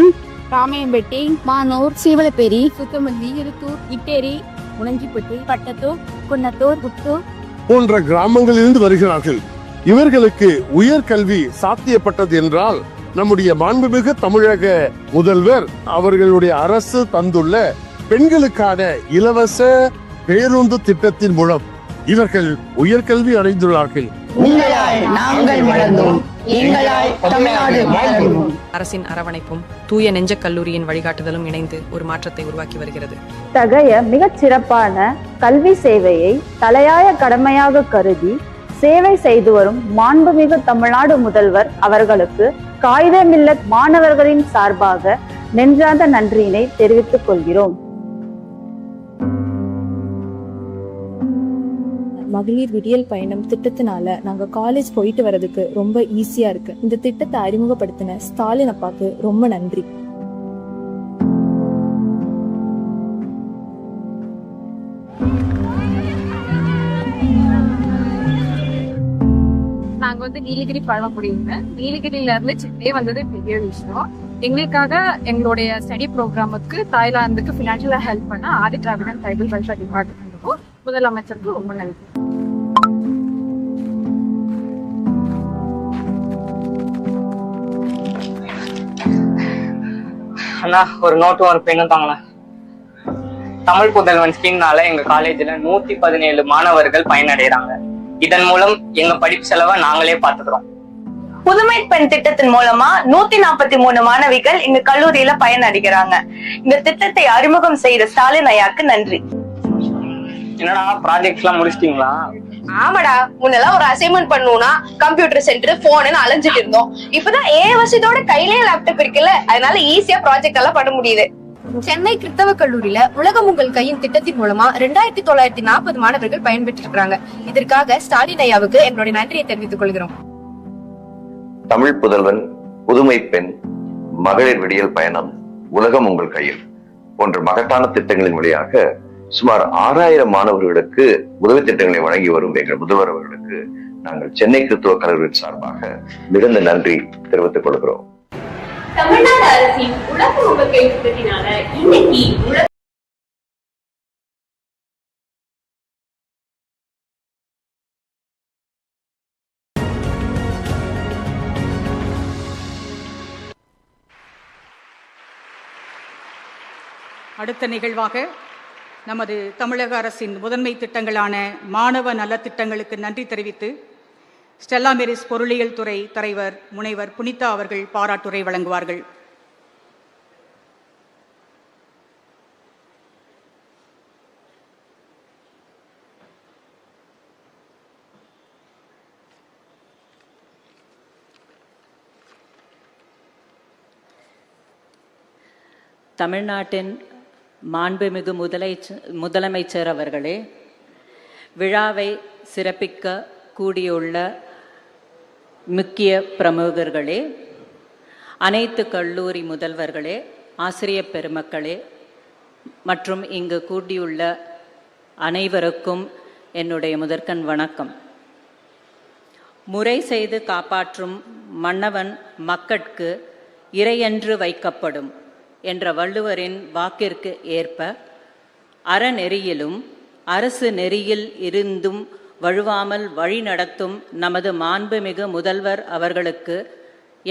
ராமையம்பட்டி, மானூர், சீவலப்பேரி, சுத்தமல்லி, இருத்தூர், இட்டேரி, உணஞ்சிப்பட்டி, பட்டத்தூர், குன்னத்தூர், புத்தூர் போன்ற கிராமங்களிலிருந்து வருகிறார்கள். இவர்களுக்கு உயர்கல்வி சாத்தியப்பட்டது என்றால் நம்முடைய மாண்புமிகு தமிழக முதல்வர் அவர்களுடைய அரசு தந்துள்ள பெண்களுக்கான இலவச பேருந்து திட்டத்தின் மூலம் இவர்கள் உயர்கல்வி அடைந்துள்ளார்கள். அரசின் அரவணைப்பும் தூய நெஞ்ச கல்லூரியின் வழிகாட்டுதலும் இணைந்து ஒரு மாற்றத்தை உருவாக்கி வருகிறது. தகைய மிகச் சிறப்பான கல்வி சேவையை தலையாய கடமையாக கருதி சேவை செய்து வரும் மாண்புமிகு தமிழ்நாடு முதல்வர் அவர்களுக்கு காகிதமில்ல மாணவர்களின் சார்பாக நெஞ்சார்ந்த நன்றியினை தெரிவித்துக் கொள்கிறோம். மகளிர் விடியல் பயணம் திட்டத்தினால நாங்க காலேஜ் போயிட்டு வரதுக்கு ரொம்ப ஈஸியா இருக்கு. இந்த திட்டத்தை அறிமுகப்படுத்தின ஸ்டாலின் அப்பாக்கு ரொம்ப நன்றி. நாங்க நீலகிரி பழமக்குடிங்க. நீலகிரியில இருந்து சென்னை வந்தது பெரிய விஷயம். எங்களுக்காக எங்களுடைய ஸ்டடி ப்ரோக்ராமுக்கு தாய்லாந்துக்கு பினான்சியலா ஹெல்ப் பண்ண ஆதி டிராவிட் அண்ட் ட்ரைபல் வெல்ஃபேர் டிபார்ட்மெண்ட்டுக்கும் முதலமைச்சருக்கு ரொம்ப நன்றி. அண்ணா, ஒரு நோட்டும் ஒரு பெண்ணும் தாங்களா. தமிழ் புதல்வன் ஸ்கீம்னால எங்க காலேஜ்ல 117 மாணவர்கள் பயனடைறாங்க. இதன் மூலம் எங்க படிப்பு செலவை நாங்களே பாத்துக்கிறோம். புதுமை பெண் திட்டத்தின் மூலமா 143 மாணவிகள் எங்க கல்லூரியில பயனடைகிறாங்க. இந்த திட்டத்தை அறிமுகம் செய்த ஸ்டாலின் ஐயாக்கு நன்றி. என்னடா ப்ராஜெக்ட் எல்லாம் முடிச்சிட்டீங்களா? ஆமாடா, முன்னெல்லாம் ஒரு அசைன்மெண்ட் பண்ணணும்னா கம்ப்யூட்டர் சென்டர் போன்னு அலைஞ்சிட்டு இருந்தோம். இப்பதான் வசதியோட கையிலேயே லேப்டாப் இருக்குல்ல, அதனால ஈஸியா ப்ராஜெக்ட் எல்லாம் பண்ண முடியுது. சென்னை கிறிஸ்தவ கல்லூரியில உலகம் உங்கள் கையின் திட்டத்தின் மூலமா 2940 மாணவர்கள் பயன்பெற்றிருக்கிறாங்க. இதற்காக ஸ்டாலின் ஐயாவுக்கு எங்களுடைய நன்றியை தெரிவித்துக் கொள்கிறோம். தமிழ் புதல்வன், புதுமை பெண், மகளிர் விடியல் பயணம், உலகம் உங்கள் கையில் போன்ற மகத்தான திட்டங்களின் வழியாக சுமார் 6000 மாணவர்களுக்கு உதவி திட்டங்களை வழங்கி வரும் எங்கள் முதல்வர் அவர்களுக்கு நாங்கள் சென்னை கிறிஸ்தவ கல்லூரியின் சார்பாக மிகுந்த நன்றி தெரிவித்துக் கொள்கிறோம். தமிழ்நாடு அரசின் உலகம் உங்கள் கை திட்டத்தினால இன்னைக்கு அடுத்த நிகழ்வாக நமது தமிழக அரசின் முதன்மை திட்டங்களான மாணவ நலத்திட்டங்களுக்கு நன்றி தெரிவித்து ஸ்டெல்லா மேரிஸ் பொருளியல் துறை தலைவர் முனைவர் புனிதா அவர்கள் பாராட்டுரை வழங்குவார்கள். தமிழ்நாட்டின் மாண்புமிகு முதலமைச்சர் அவர்களே, விழாவை சிறப்பிக்க கூடியுள்ள முக்கிய பிரமுகர்களே, அனைத்து கல்லூரி முதல்வர்களே, ஆசிரியர் பெருமக்களே மற்றும் இங்கு கூடியுள்ள அனைவருக்கும் என்னுடைய முதற்கண் வணக்கம். முறை செய்து காப்பாற்றும் மன்னவன் மக்கட்கு இறையென்று வைக்கப்படும் என்ற வள்ளுவரின் வாக்கிற்கு ஏற்ப அறநெறியிலும் அரசு நெறியில் இருந்தும் வழுவாமல் வழி நடத்தும் நமது மாண்புமிகு முதல்வர் அவர்களுக்கு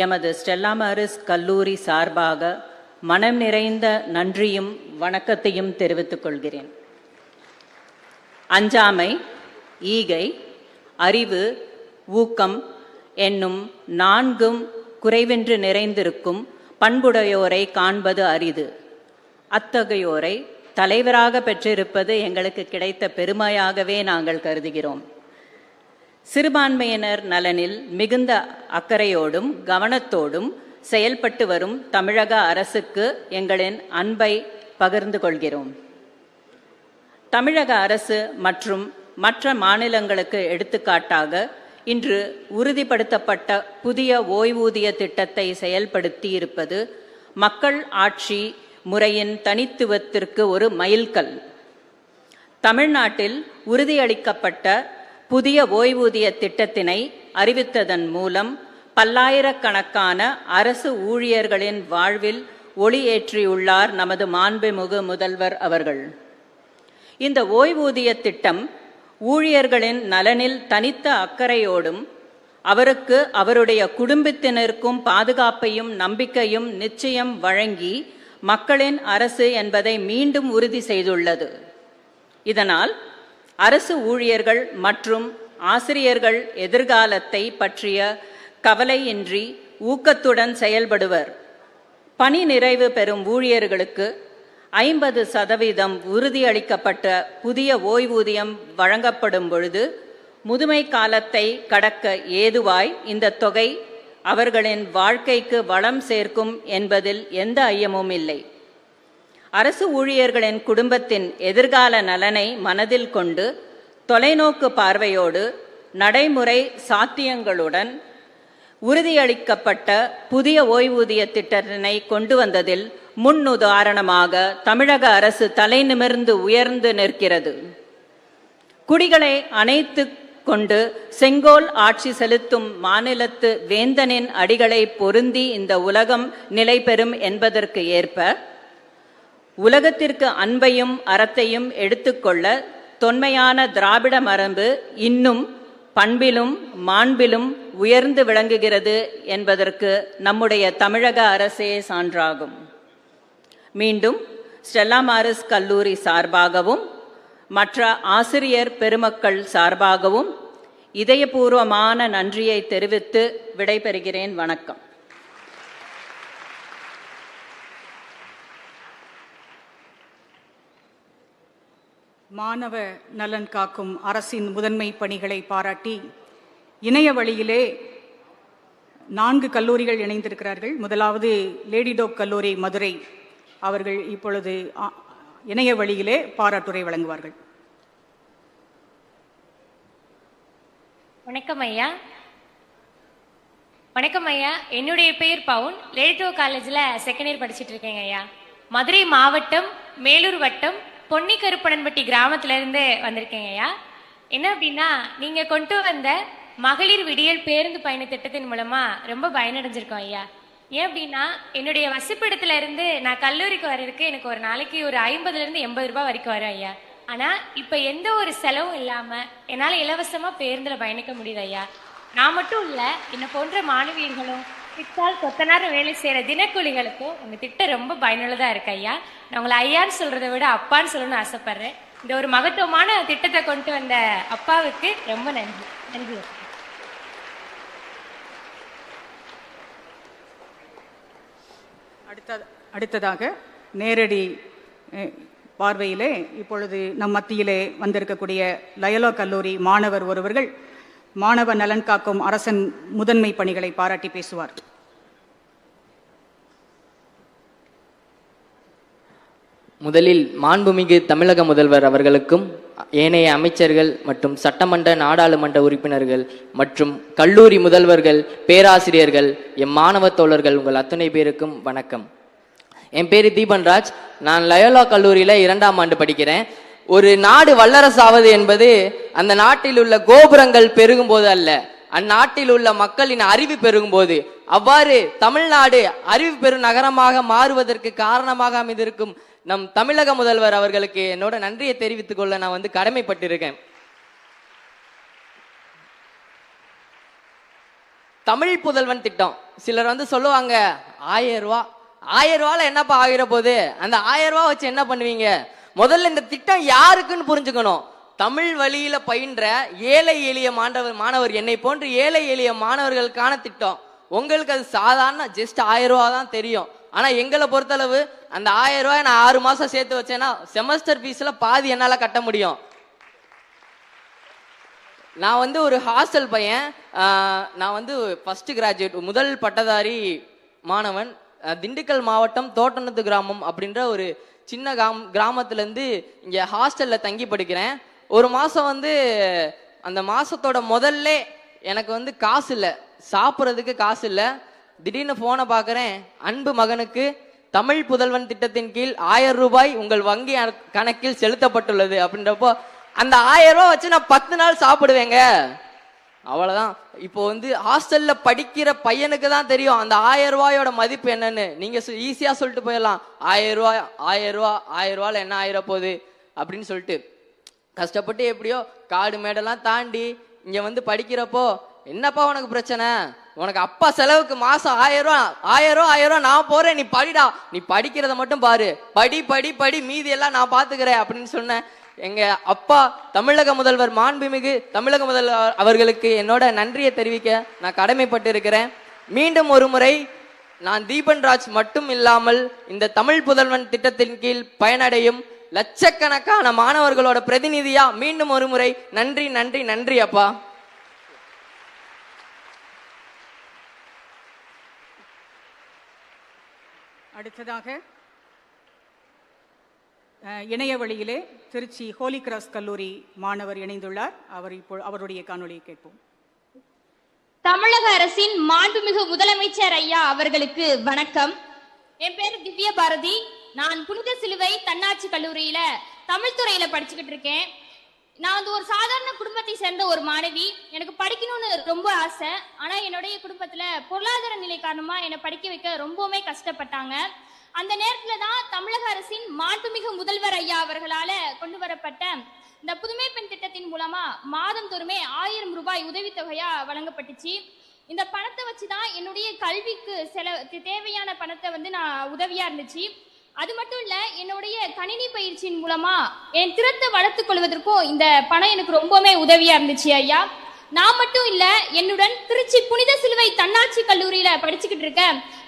எமது ஸ்டெல்லா மேரிஸ் கல்லூரி சார்பாக மனம் நிறைந்த நன்றியும் வணக்கத்தையும் தெரிவித்துக் கொள்கிறேன். அஞ்சாமை, ஈகை, அறிவு, ஊக்கம் என்னும் 4ம் குறைவின்றி நிறைந்திருக்கும் பண்புடையோரை காண்பது அரிது. அத்தகையோரை தலைவராக பெற்றிருப்பது எங்களுக்கு கிடைத்த பெருமையாகவே நாங்கள் கருதுகிறோம். சிறுபான்மையினர் நலனில் மிகுந்த அக்கறையோடும் கவனத்தோடும் செயல்பட்டு வரும் தமிழக அரசுக்கு எங்களின் அன்பை பகிர்ந்து கொள்கிறோம். தமிழக அரசு மற்றும் மற்ற மாநிலங்களுக்கு எடுத்துக்காட்டாக இன்று உறுதிப்படுத்தப்பட்ட புதிய ஓய்வூதிய திட்டத்தை செயல்படுத்தி இருப்பது மக்கள் ஆட்சி முறையின் தனித்துவத்திற்கு ஒரு மைல்கல். தமிழ்நாட்டில் உறுதியளிக்கப்பட்ட புதிய ஓய்வூதிய திட்டத்தினை அறிவித்ததன் மூலம் பல்லாயிரக்கணக்கான அரசு ஊழியர்களின் வாழ்வில் ஒளி ஏற்றியுள்ளார் நமது மாண்புமிகு முதல்வர் அவர்கள். இந்த ஓய்வூதிய திட்டம் ஊழியர்களின் நலனில் தனித்த அக்கறையோடும் அவருக்கு அவருடைய குடும்பத்தினருக்கும் பாதுகாப்பையும் நம்பிக்கையும் நிச்சயம் வழங்கி மக்களின் அரசு என்பதை மீண்டும் உறுதி செய்துள்ளது. இதனால் அரசு ஊழியர்கள் மற்றும் ஆசிரியர்கள் எதிர்காலத்தை பற்றிய கவலையின்றி ஊக்கத்துடன் செயல்படுவர். பணி நிறைவு பெறும் ஊழியர்களுக்கு 50% உறுதியளிக்கப்பட்ட புதிய ஓய்வூதியம் வழங்கப்படும் பொழுது முதுமை காலத்தை கடக்க ஏதுவாய் இந்த தொகை அவர்களின் வாழ்க்கைக்கு வளம் சேர்க்கும் என்பதில் எந்த ஐயமும் இல்லை. அரசு ஊழியர்களின் குடும்பத்தின் எதிர்கால நலனை மனதில் கொண்டு தொலைநோக்கு பார்வையோடு நடைமுறை சாத்தியங்களுடன் உறுதியளிக்கப்பட்ட புதிய ஓய்வூதிய திட்டத்தினை கொண்டு வந்ததில் முன்னுதாரணமாக தமிழக அரசு தலை நிமிர்ந்து உயர்ந்து நிற்கிறது. குடிகளை அணைத்து கொண்டு செங்கோல் ஆட்சி செலுத்தும் மாநிலத்து வேந்தனின் அடிகளை பொருந்தி இந்த உலகம் நிலை பெறும் என்பதற்கு ஏற்ப உலகத்திற்கு அன்பையும் அறத்தையும் எடுத்துக்கொள்ள தொன்மையான திராவிட மரபு இன்னும் பண்பிலும் மாண்பிலும் உயர்ந்து விளங்குகிறது என்பதற்கு நம்முடைய தமிழக அரசே சான்றாகும். மீண்டும் ஸ்டெல்லா மேரிஸ் கல்லூரி சார்பாகவும் மற்ற ஆசிரியர் பெருமக்கள் சார்பாகவும் இதயபூர்வமான நன்றியை தெரிவித்து விடைபெறுகிறேன். வணக்கம். மாணவ நலன் காக்கும் அரசின் முதன்மை பணிகளை பாராட்டி இணைய வழியிலே 4 கல்லூரிகள் இணைந்திருக்கிறார்கள். முதலாவது லேடிடோக் கல்லூரி மதுரை. அவர்கள் இப்பொழுது இணைய வழியிலே பாராட்டுரை வழங்குவார்கள். வணக்கம் ஐயா. வணக்கம் ஐயா. என்னுடைய பெயர் பவுன். லேடிடோக் காலேஜில் செகண்ட் இயர் படிச்சுட்டு இருக்கேங்க ஐயா. மதுரை மாவட்டம் மேலூர் வட்டம் பொன்னி கருப்பணன்பட்டி கிராமத்திலிருந்து வந்திருக்கேங்க ஐயா. என்ன அப்படின்னா, நீங்கள் கொண்டு வந்த மகளிர் விடியல் பேருந்து பயண திட்டத்தின் மூலமா ரொம்ப பயனடைஞ்சிருக்கோம் ஐயா. ஏன் அப்படின்னா, என்னுடைய வசிப்பிடத்துல இருந்து நான் கல்லூரிக்கு வர்றதுக்கு எனக்கு ஒரு நாளைக்கு ஒரு 50லேருந்து 80 ரூபாய் வரைக்கும் வரும் ஐயா. ஆனா இப்ப எந்த ஒரு செலவும் இல்லாம என்னால இலவசமா பேருந்துல பயணிக்க முடியுது ஐயா. நான் மட்டும் இல்ல, என்ன போன்ற மாணவியர்களும் திட்டால் கொத்த நேரம் வேலை செய்யற தினக்கூலிகளுக்கும் உங்க திட்டம் ரொம்ப பயனுள்ளதா இருக்கு ஐயா. நான் உங்களை ஐயான்னு சொல்றதை விட அப்பான்னு சொல்லணும்னு ஆசைப்படுறேன். இந்த ஒரு மகத்துவமான திட்டத்தை கொண்டு வந்த அப்பாவுக்கு ரொம்ப நன்றி. நன்றி. அடுத்ததாக நேரடி பார்வையிலே இப்பொழுது நம் மத்தியிலே வந்திருக்கக்கூடிய லயோலா கல்லூரி மாணவர் ஒருவர்கள் மாணவ நலன் காக்கும் அரசன் முதன்மை பணிகளை பாராட்டி பேசுவார். முதலில் மாண்புமிகு தமிழக முதல்வர் அவர்களுக்கும் ஏனைய அமைச்சர்கள் மற்றும் சட்டமன்ற நாடாளுமன்ற உறுப்பினர்கள் மற்றும் கல்லூரி முதல்வர்கள், பேராசிரியர்கள், எம் மாணவ தோழர்கள் உங்கள் அத்தனை பேருக்கும் வணக்கம். என் பேர் தீபன்ராஜ். நான் லயோலா கல்லூரியில் 2ஆம் ஆண்டு படிக்கிறேன். ஒரு நாடு வல்லரசாவது என்பது அந்த நாட்டில் உள்ள கோபுரங்கள் பெருகும் போது அல்ல, அந்நாட்டில் உள்ள மக்களின் அறிவு பெருகும் போது. அவ்வாறு தமிழ்நாடு அறிவு பெறும் நகரமாக மாறுவதற்கு காரணமாக அமைந்திருக்கும் நம் தமிழக முதல்வர் அவர்களுக்கு என்னோட நன்றியை தெரிவித்துக் கொள்ள நான் கடமைப்பட்டிருக்கேன். தமிழ் புதல்வன் திட்டம் சிலர் சொல்லுவாங்க 1000 ரூபா, 1000 ரூபால என்னப்பா ஆகிற போது, அந்த 1000 ரூபா வச்சு என்ன பண்ணுவீங்க? முதல்ல இந்த திட்டம் யாருக்குன்னு புரிஞ்சுக்கணும். தமிழ் வழியில பயின்ற ஏழை எளிய மாணவர் என்னை போன்று ஏழை எளிய மாணவர்களுக்கான திட்டம். உங்களுக்கு அது சாதாரண ஜஸ்ட் 1000 ரூபா தான் தெரியும். ஆனா எங்களை பொறுத்தளவு அந்த 1000 ரூபாய் நான் 6 மாசம் சேர்த்து வச்சேன்னா செமஸ்டர் ஃபீஸ்ல பாதி என்னால கட்ட முடியும். நான் ஒரு ஹாஸ்டல் பையன். நான் ஃபர்ஸ்ட் கிராஜுவேட், முதல் பட்டதாரி மாணவன். திண்டுக்கல் மாவட்டம் தோட்டநத்து கிராமம் அப்படின்ற ஒரு சின்ன கிராமத்துலேருந்து இங்கே ஹாஸ்டலில் தங்கி படிக்கிறேன். ஒரு மாதம் அந்த மாதத்தோட முதல்ல எனக்கு காசு இல்லை, சாப்பிட்றதுக்கு காசு இல்லை. திடீர்னு ஃபோனை பார்க்குறேன், அன்பு மகனுக்கு தமிழ் புதல்வன் திட்டத்தின் கீழ் 1000 ரூபாய் உங்கள் வங்கி கணக்கில் செலுத்தப்பட்டுள்ளது அப்படின்றப்போ அந்த 1000 ரூபாய் வச்சு நான் 10 நாள் சாப்பிடுவேங்க. அவ்வளோதான். இப்போ ஹாஸ்டல்ல படிக்கிற பையனுக்கு தான் தெரியும் அந்த 1000 ரூபாயோட மதிப்பு என்னன்னு. நீங்க ஈஸியா சொல்லிட்டு போயிடலாம், 1000 ரூபாய் 1000 ரூபா 1000 ரூபால என்ன ஆயிர போகுது அப்படின்னு சொல்லிட்டு. கஷ்டப்பட்டு எப்படியோ காடு மேடெல்லாம் தாண்டி இங்க படிக்கிறப்போ, என்னப்பா உனக்கு பிரச்சனை, உனக்கு அப்பா செலவுக்கு மாசம் 1000 ரூபா நான் போறேன், நீ படிடா, நீ படிக்கிறத மட்டும் பாரு, படி படி படி, மீதி எல்லாம் நான் பாத்துக்கிறேன் அப்படின்னு சொன்னேன். எங்க அப்பா தமிழக முதல்வர் மாண்புமிகு தமிழக முதல்வர் அவர்களுக்கு என்னோட நன்றியை தெரிவிக்க நான் கடமைப்பட்டு இருக்கிறேன். மீண்டும் ஒரு முறை நான் தீபன்ராஜ் மட்டும் இல்லாமல் இந்த தமிழ் புதல்வன் திட்டத்தின் கீழ் பயனடையும் லட்சக்கணக்கான மாணவர்களோட பிரதிநிதியா மீண்டும் ஒரு முறை நன்றி நன்றி நன்றி அப்பா. அடுத்ததாக இணைய வழியிலே திருச்சி ஹோலி கிராஸ் கல்லூரி மாணவர் இணைந்துள்ளார். அவருடைய காணொலியை கேட்போம். தமிழக அரசின் மாண்புமிகு முதலமைச்சர் ஐயா அவர்களுக்கு வணக்கம். என் பேரு திவ்ய பாரதி. நான் புனித சிலுவை தன்னாட்சி கல்லூரியில தமிழ் துறையில படிச்சுக்கிட்டு இருக்கேன். நான் ஒரு சாதாரண குடும்பத்தை சேர்ந்த ஒரு மாணவி. எனக்கு படிக்கணும்னு ரொம்ப ஆசை. ஆனா என்னுடைய குடும்பத்துல பொருளாதார நிலை காரணமா என்னை படிக்க வைக்க ரொம்பவுமே கஷ்டப்பட்டாங்க. அந்த நேரத்துல தான் தமிழக அரசின் மாண்புமிகு முதல்வர் ஐயா அவர்களால கொண்டு வரப்பட்ட இந்த புதுமை பெண் திட்டத்தின் மூலமா மாதந்தோறுமே 1000 ரூபாய் உதவித்தொகையா வழங்கப்பட்டுச்சு. இந்த பணத்தை வச்சுதான் என்னுடைய கல்விக்கு தேவையான பணத்தை நான் உதவியா இருந்துச்சு. அது மட்டும் இல்ல, என்னுடைய கணினி பயிற்சியின் மூலமா என் திறத்தை வளர்த்துக் கொள்வதற்கும் இந்த பணம் எனக்கு ரொம்பவுமே உதவியா இருந்துச்சு ஐயா. நான் மட்டும் இல்ல, என்னுடன் திருச்சி புனித சிலுவை தன்னாட்சி கல்லூரியில படிச்சுக்கிட்டு இருக்க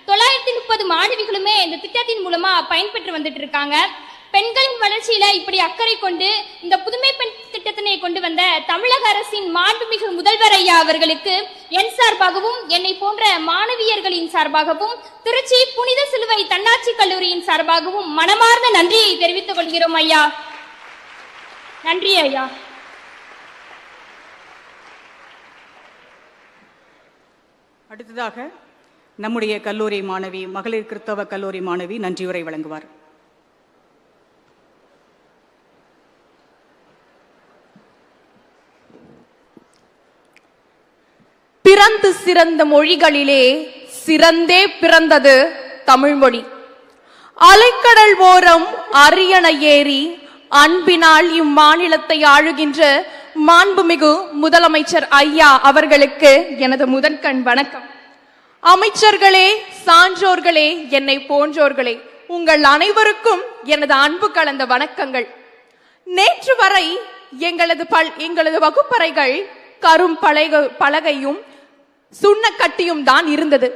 930 மாணவிகளுமே இந்த திட்டத்தின் மூலமா பயன்பெற்று வந்துட்டு இருக்காங்க. பெண்களின் வளர்ச்சியில இப்படி அக்கறை கொண்டு இந்த புதுமை பெண் திட்டத்தினை கொண்டு வந்த தமிழக அரசின் மாண்புமிகு முதல்வர் ஐயா அவர்களுக்கு என் சார்பாகவும் என்னை போன்ற மாணவியர்களின் சார்பாகவும் திருச்சி புனித சிலுவை தன்னாட்சி கல்லூரியின் சார்பாகவும் மனமார்ந்த நன்றியை தெரிவித்துக் கொள்கிறோம் ஐயா. நன்றி ஐயா. அடுத்ததாக நம்முடைய கல்லூரி மாணவி, மகளிர் கிறிஸ்தவ கல்லூரி மாணவி நன்றியுரை வழங்குவார். பிறந்து சிறந்த மொழிகளிலே சிறந்தே பிறந்தது தமிழ்மொழி. அலைக்கடல் ஓரம் அரியணை ஏறி அன்பினால் இம்மாநிலத்தை ஆளுகின்ற மாண்புமிகு முதலமைச்சர் ஐயா அவர்களுக்கு எனது முதற்கண் வணக்கம். அமைச்சர்களே, சான்றோர்களே, என்னை போன்றோர்களே, உங்கள் அனைவருக்கும் எனது அன்பு கலந்த வணக்கங்கள். நேற்று வரை எங்களது வகுப்பறைகள் கரும் பலகையும் சுண்ணக்கட்டியும் தான் இருந்தது.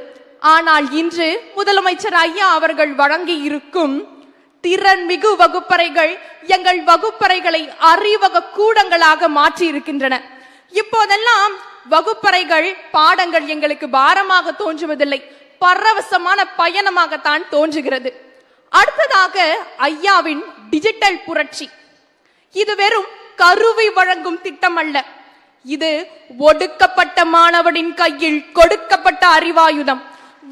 ஆனால் இன்று முதலமைச்சர் ஐயா அவர்கள் வழங்கி இருக்கும் திறன்மிகு வகுப்பறைகள் எங்கள் வகுப்பறைகளை அறிவக கூடங்களாக மாற்றி இருக்கின்றன. இப்போதெல்லாம் வகுப்பறைகள் பாடங்கள் எங்களுக்கு பாரமாக தோன்றுவதில்லை, பரவசமான பயணமாகத்தான் தோன்றுகிறது. அடுத்ததாக ஐயாவின் டிஜிட்டல் புரட்சி. இது வெறும் கருவி வழங்கும் திட்டம் அல்ல, இது ஒடுக்கப்பட்ட மாணவனின் கையில் கொடுக்கப்பட்ட அறிவாயுதம்.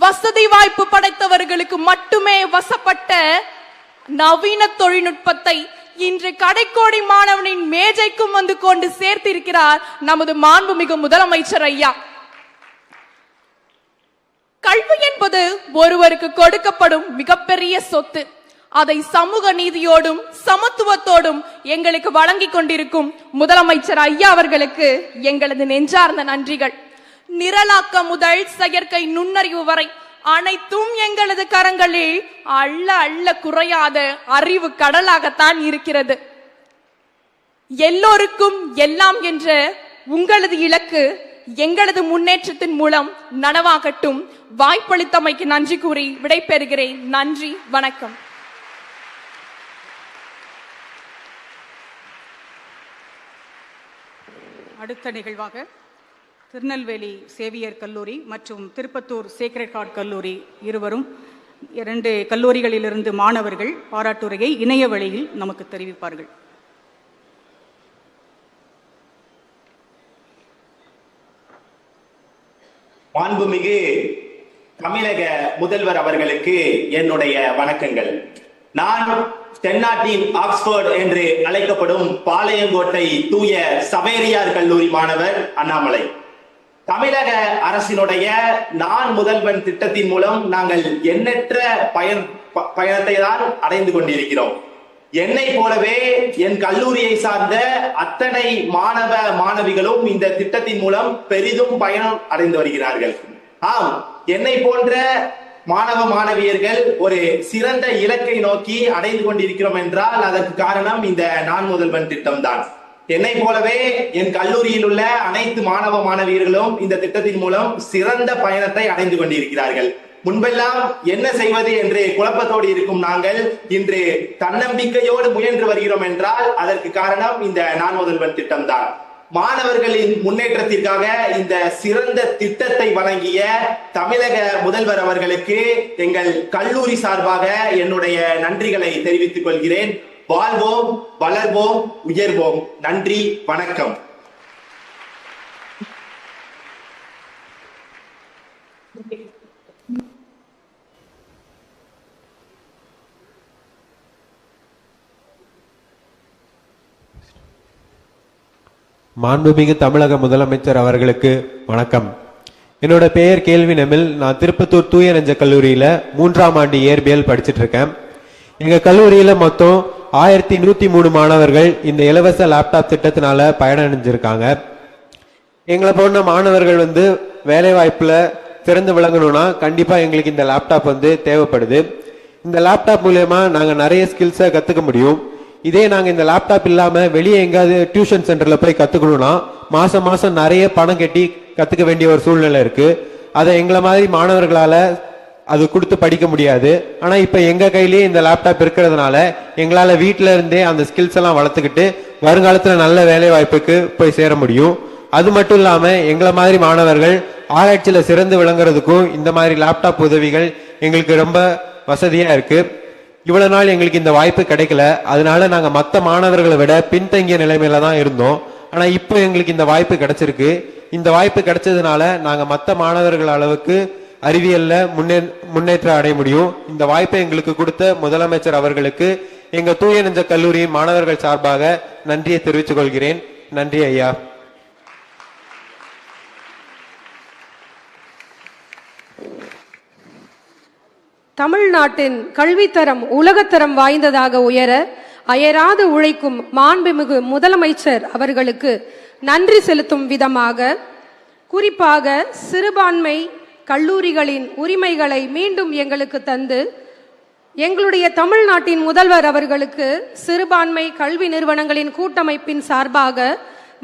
வசதி வாய்ப்பு படைத்தவர்களுக்கு மட்டுமே வசப்பட்ட நவீன தொழில்நுட்பத்தை இன்று கடைக்கோடி மாணவனின் மேஜைக்கும் வந்து கொண்டு சேர்த்திருக்கிறார் நமது மாண்புமிகு முதலமைச்சர் ஐயா. கல்வி என்பது ஒருவருக்கு கொடுக்கப்படும் மிகப்பெரிய சொத்து. அதை சமூக நீதியோடும் சமத்துவத்தோடும் எங்களுக்கு வழங்கி கொண்டிருக்கும் முதலமைச்சர் ஐயா அவர்களுக்கு எங்களது நெஞ்சார்ந்த நன்றிகள். நிரலாக்கம் முதல் செயற்கை நுண்ணறிவு வரை அனைத்தும் எங்களது கரங்களில் அள்ள அள்ள குறையாத அறிவு கடலாகத்தான் இருக்கிறது. எல்லோருக்கும் எல்லாம் என்ற உங்களது இலக்கு எங்களது முன்னேற்றத்தின் மூலம் நனவாகட்டும். வாய்ப்பளித்தமைக்கு நன்றி கூறி விடைபெறுகிறேன். நன்றி, வணக்கம். அடுத்த நிகழ்வாக திருநெல்வேலி சேவியர் கல்லூரி மற்றும் திருப்பத்தூர் சேக்ரெட் ஹார்ட் கல்லூரி இருவரும் 2 கல்லூரிகளிலிருந்து மாணவர்கள் பாராட்டுரையை இணைய வழியில் நமக்கு தெரிவிப்பார்கள். மாண்புமிகு தமிழக முதல்வர் அவர்களுக்கு என்னுடைய வணக்கங்கள். நான் தென்னாட்டின் ஆக்ஸ்போர்ட் என்று அழைக்கப்படும் பாளையங்கோட்டை தூய சவேரியார் கல்லூரி மாணவர் அண்ணாமலை. தமிழக அரசினுடைய நான் முதல்வன் திட்டத்தின் மூலம் நாங்கள் எண்ணற்ற பயணத்தை தான் அடைந்து கொண்டிருக்கிறோம். என்னை போலவே என் கல்லூரியை சார்ந்த அத்தனை மாணவ மாணவிகளும் இந்த திட்டத்தின் மூலம் பெரிதும் பயணம் அடைந்து வருகிறார்கள். ஆம், என்னை போன்ற மாணவ மாணவியர்கள் ஒரு சிறந்த இலக்கை நோக்கி அடைந்து கொண்டிருக்கிறோம் என்றால் அதற்கு காரணம் இந்த நான் முதல்வன் திட்டம் தான். என்னை போலவே என் கல்லூரியில் உள்ள அனைத்து மாணவ மாணவியர்களும் இந்த திட்டத்தின் மூலம் சிறந்த பயணத்தை அடைந்து கொண்டிருக்கிறார்கள். முன்பெல்லாம் என்ன செய்வது என்று குழப்பத்தோடு இருக்கும் நாங்கள் இன்று தன்னம்பிக்கையோடு முயன்று வருகிறோம் என்றால் அதற்கு காரணம் இந்த நான் முதல்வன் திட்டம் தான். மாணவர்களின் முன்னேற்றத்திற்காக இந்த சிறந்த திட்டத்தை வழங்கிய தமிழக முதல்வர் அவர்களுக்கு எங்கள் கல்லூரி சார்பாக என்னுடைய நன்றிகளை தெரிவித்துக் கொள்கிறேன். வாழ்வோம், வளர்வோம், உயர்வோம். நன்றி, வணக்கம். மாண்புமிகு தமிழக முதலமைச்சர் அவர்களுக்கு வணக்கம். என்னோட பெயர் கேள்வி நெமில். நான் திருப்பத்தூர் தூய நெஞ்ச கல்லூரியில 3ஆம் ஆண்டு இயற்பியல் படிச்சுட்டு இருக்கேன். எங்க கல்லூரியில மொத்தம் 1103 மாணவர்கள் இந்த இலவச லேப்டாப் திட்டத்தினால பயனடைஞ்சிருக்காங்க. எங்களை போன்ற மாணவர்கள் வேலை வாய்ப்புல திறந்து விளங்கணும்னா கண்டிப்பா எங்களுக்கு இந்த லேப்டாப் தேவைப்படுது. இந்த லேப்டாப் மூலமா நாங்க நிறைய ஸ்கில்ஸை கத்துக்க முடியும். இதே நாங்க இந்த லேப்டாப் இல்லாம வெளியே எங்காவது டியூஷன் சென்டர்ல போய் கத்துக்கணும்னா மாசம் மாசம் நிறைய பணம் கட்டி கத்துக்க வேண்டிய ஒரு சூழ்நிலை இருக்கு. அதை எங்களை மாதிரி மாணவர்களால அது கொடுத்து படிக்க முடியாது. ஆனா இப்ப எங்க கையிலேயே இந்த லேப்டாப் இருக்கிறதுனால எங்களால வீட்டுல இருந்தே அந்த ஸ்கில்ஸ் எல்லாம் வளர்த்துக்கிட்டு வருங்காலத்துல நல்ல வேலை வாய்ப்புக்கு போய் சேர முடியும். அது மட்டும் இல்லாம எங்களை மாதிரி மாணவர்கள் ஆராய்ச்சியில சிறந்து விளங்குறதுக்கும் இந்த மாதிரி லேப்டாப் உதவிகள் எங்களுக்கு ரொம்ப வசதியா இருக்கு. இவ்வளவு நாள் எங்களுக்கு இந்த வாய்ப்பு கிடைக்கல. அதனால நாங்க மற்ற மாணவர்களை விட பின்தங்கிய நிலைமையில தான் இருந்தோம். ஆனா இப்போ எங்களுக்கு இந்த வாய்ப்பு கிடைச்சிருக்கு. இந்த வாய்ப்பு கிடைச்சதுனால நாங்க மற்ற மாணவர்கள் அளவுக்கு அறிவியல்ல முன்னேற்றம் அடைய முடியும். இந்த வாய்ப்பை எங்களுக்கு கொடுத்த முதலமைச்சர் அவர்களுக்கு எங்க தூய நெஞ்ச கல்லூரியின் மாணவர்கள் சார்பாக நன்றியை தெரிவித்துக் கொள்கிறேன். நன்றி ஐயா. தமிழ்நாட்டின் கல்வித்தரம் உலகத்தரம் வாய்ந்ததாக உயர அயராது உழைக்கும் மாண்புமிகு முதலமைச்சர் அவர்களுக்கு நன்றி செலுத்தும் விதமாக, குறிப்பாக சிறுபான்மை கல்லூரிகளின் உரிமைகளை மீண்டும் எங்களுக்கு தந்து எங்களுடைய தமிழ்நாட்டின் முதல்வர் அவர்களுக்கு சிறுபான்மை கல்வி நிறுவனங்களின் கூட்டமைப்பின் சார்பாக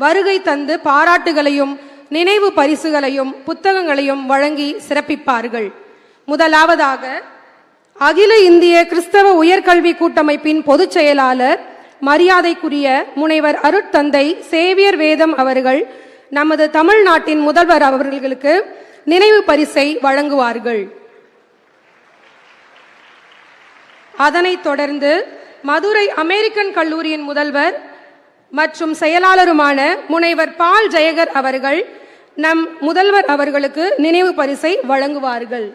வருகை தந்து பாராட்டுகளையும் நினைவு பரிசுகளையும் புத்தகங்களையும் வழங்கி சிறப்பிப்பார்கள். முதலாவதாக அகில இந்திய கிறிஸ்தவ உயர்கல்வி கூட்டமைப்பின் பொதுச் செயலாளர் மரியாதைக்குரிய முனைவர் அருட்தந்தை சேவியர் வேதம் அவர்கள் நமது தமிழ்நாட்டின் முதல்வர் அவர்களுக்கு நினைவு பரிசை வழங்குவார்கள். அதனைத் தொடர்ந்து மதுரை அமெரிக்கன் கல்லூரியின் முதல்வர் மற்றும் செயலாளருமான முனைவர் பால் ஜெயகர் அவர்கள் நம் முதல்வர் அவர்களுக்கு நினைவு பரிசை வழங்குவார்கள்.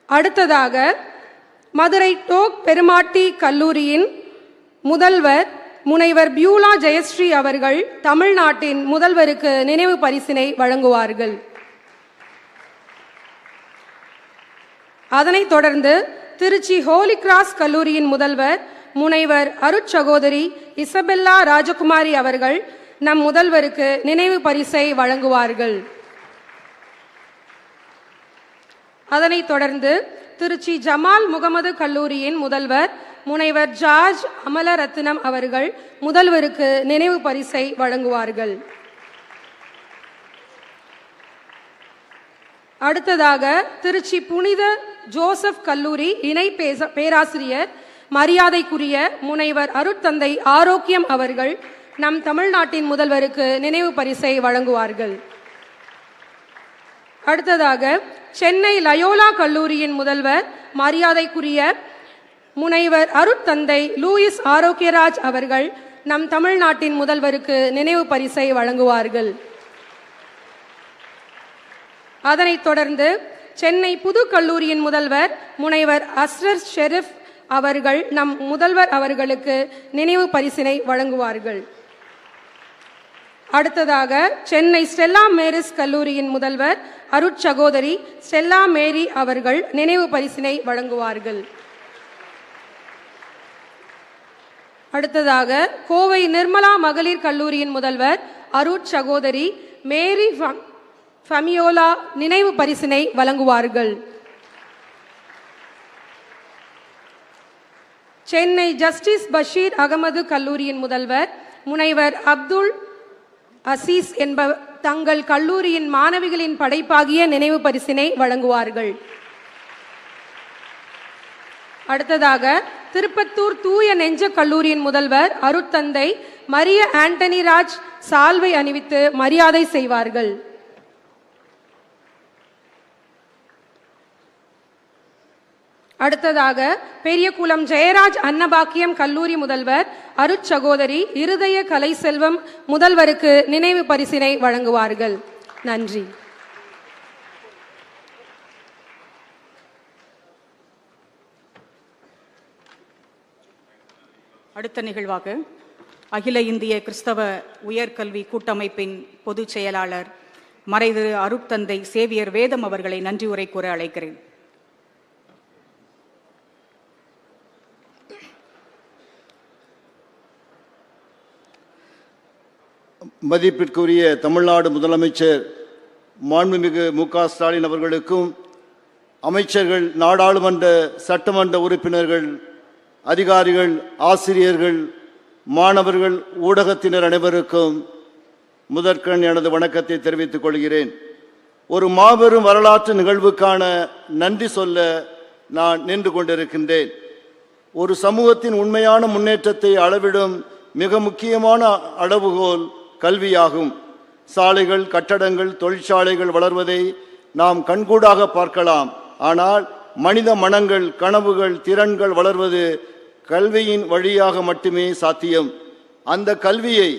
அடுத்ததாக மதுரை டோக் பெருமாட்டி கல்லூரியின் முதல்வர் முனைவர் பியூலா ஜெயஸ்ரீ அவர்கள் தமிழ்நாட்டின் முதல்வருக்கு நினைவு பரிசினை வழங்குவார்கள். அதனைத் தொடர்ந்து திருச்சி ஹோலி கிராஸ் கல்லூரியின் முதல்வர் முனைவர் அருட்சகோதரி இசபெல்லா ராஜகுமாரி அவர்கள் நம் முதல்வருக்கு நினைவு பரிசை வழங்குவார்கள். அதனைத் தொடர்ந்து திருச்சி ஜமால் முகமது கல்லூரியின் முதல்வர் முனைவர் ஜார்ஜ் அமலரத்னம் அவர்கள் முதல்வருக்கு நினைவு பரிசை வழங்குவார்கள். அடுத்ததாக திருச்சி புனித ஜோசப் கல்லூரி இணை பேராசிரியர் மரியாதைக்குரிய முனைவர் அருட்தந்தை ஆரோக்கியம் அவர்கள் நம் தமிழ்நாட்டின் முதல்வருக்கு நினைவு பரிசை வழங்குவார்கள். அடுத்ததாக சென்னை லயோலா கல்லூரியின் முதல்வர் மரியாதைக்குரிய முனைவர் அருட்தந்தை லூயிஸ் ஆரோக்கியராஜ் அவர்கள் நம் தமிழ்நாட்டின் முதல்வருக்கு நினைவு பரிசை வழங்குவார்கள். அதனைத் தொடர்ந்து சென்னை புது கல்லூரியின் முதல்வர் முனைவர் அஸ்ரர் ஷெரீப் அவர்கள் நம் முதல்வர் அவர்களுக்கு நினைவு பரிசினை வழங்குவார்கள். அடுத்ததாக சென்னை ஸ்டெல்லா மேரிஸ் கல்லூரியின் முதல்வர் அருட்சகோதரி ஸ்டெல்லா மேரி அவர்கள் நினைவு பரிசினை வழங்குவார்கள். அடுத்ததாக கோவை நிர்மலா மகளிர் கல்லூரியின் முதல்வர் அருட்சகோதரி மேரி ஃபமியோலா நினைவு பரிசினை வழங்குவார்கள். சென்னை ஜஸ்டிஸ் பஷீர் அகமது கல்லூரியின் முதல்வர் முனைவர் அப்துல் அசீஸ் என்பவர் தங்கள் கல்லூரியின் மாணவிகளின் படைப்பாகிய நினைவு பரிசினை வழங்குவார்கள். அடுத்ததாக திருப்பத்தூர் தூய நெஞ்ச கல்லூரியின் முதல்வர் அருட்தந்தை மரிய ஆண்டனி ராஜ் சால்வை அணிவித்து மரியாதை செய்வார்கள். அடுத்ததாக பெரியகுளம் ஜெயராஜ் அன்னபாக்கியம் கல்லூரி முதல்வர் அருட்சகோதரி இருதய கலை செல்வம் முதல்வருக்கு நினைவு பரிசினை வழங்குவார்கள். நன்றி. அடுத்த நிகழ்வாக அகில இந்திய கிறிஸ்தவ உயர்கல்வி கூட்டமைப்பின் பொதுச் செயலாளர் மறைதிரு அருட்தந்தை சேவியர் வேதம் அவர்களை நன்றி உரை கூற அழைக்கிறேன். மதிப்பிற்குரிய தமிழ்நாடு முதலமைச்சர் மாண்புமிகு மு.க. ஸ்டாலின் அவர்களுக்கும் அமைச்சர்கள், நாடாளுமன்ற சட்டமன்ற உறுப்பினர்கள், அதிகாரிகள், ஆசிரியர்கள், மாணவர்கள், ஊடகத்தினர் அனைவருக்கும் முதற்கண் எனது வணக்கத்தை தெரிவித்துக் கொள்கிறேன். ஒரு மாபெரும் வரலாற்று நிகழ்வுக்கான நன்றி சொல்ல நான் நின்று கொண்டிருக்கின்றேன். ஒரு சமூகத்தின் உண்மையான முன்னேற்றத்தை அளவிடும் மிக முக்கியமான அளவுகோல் கல்வியாகும். சாலைகள், கட்டடங்கள், தொழிற்சாலைகள் வளர்வதை நாம் கண்கூடாக பார்க்கலாம். ஆனால் மனித மனங்கள், கனவுகள், திறன்கள் வளர்வது கல்வியின் வழியாக மட்டுமே சாத்தியம். அந்த கல்வியை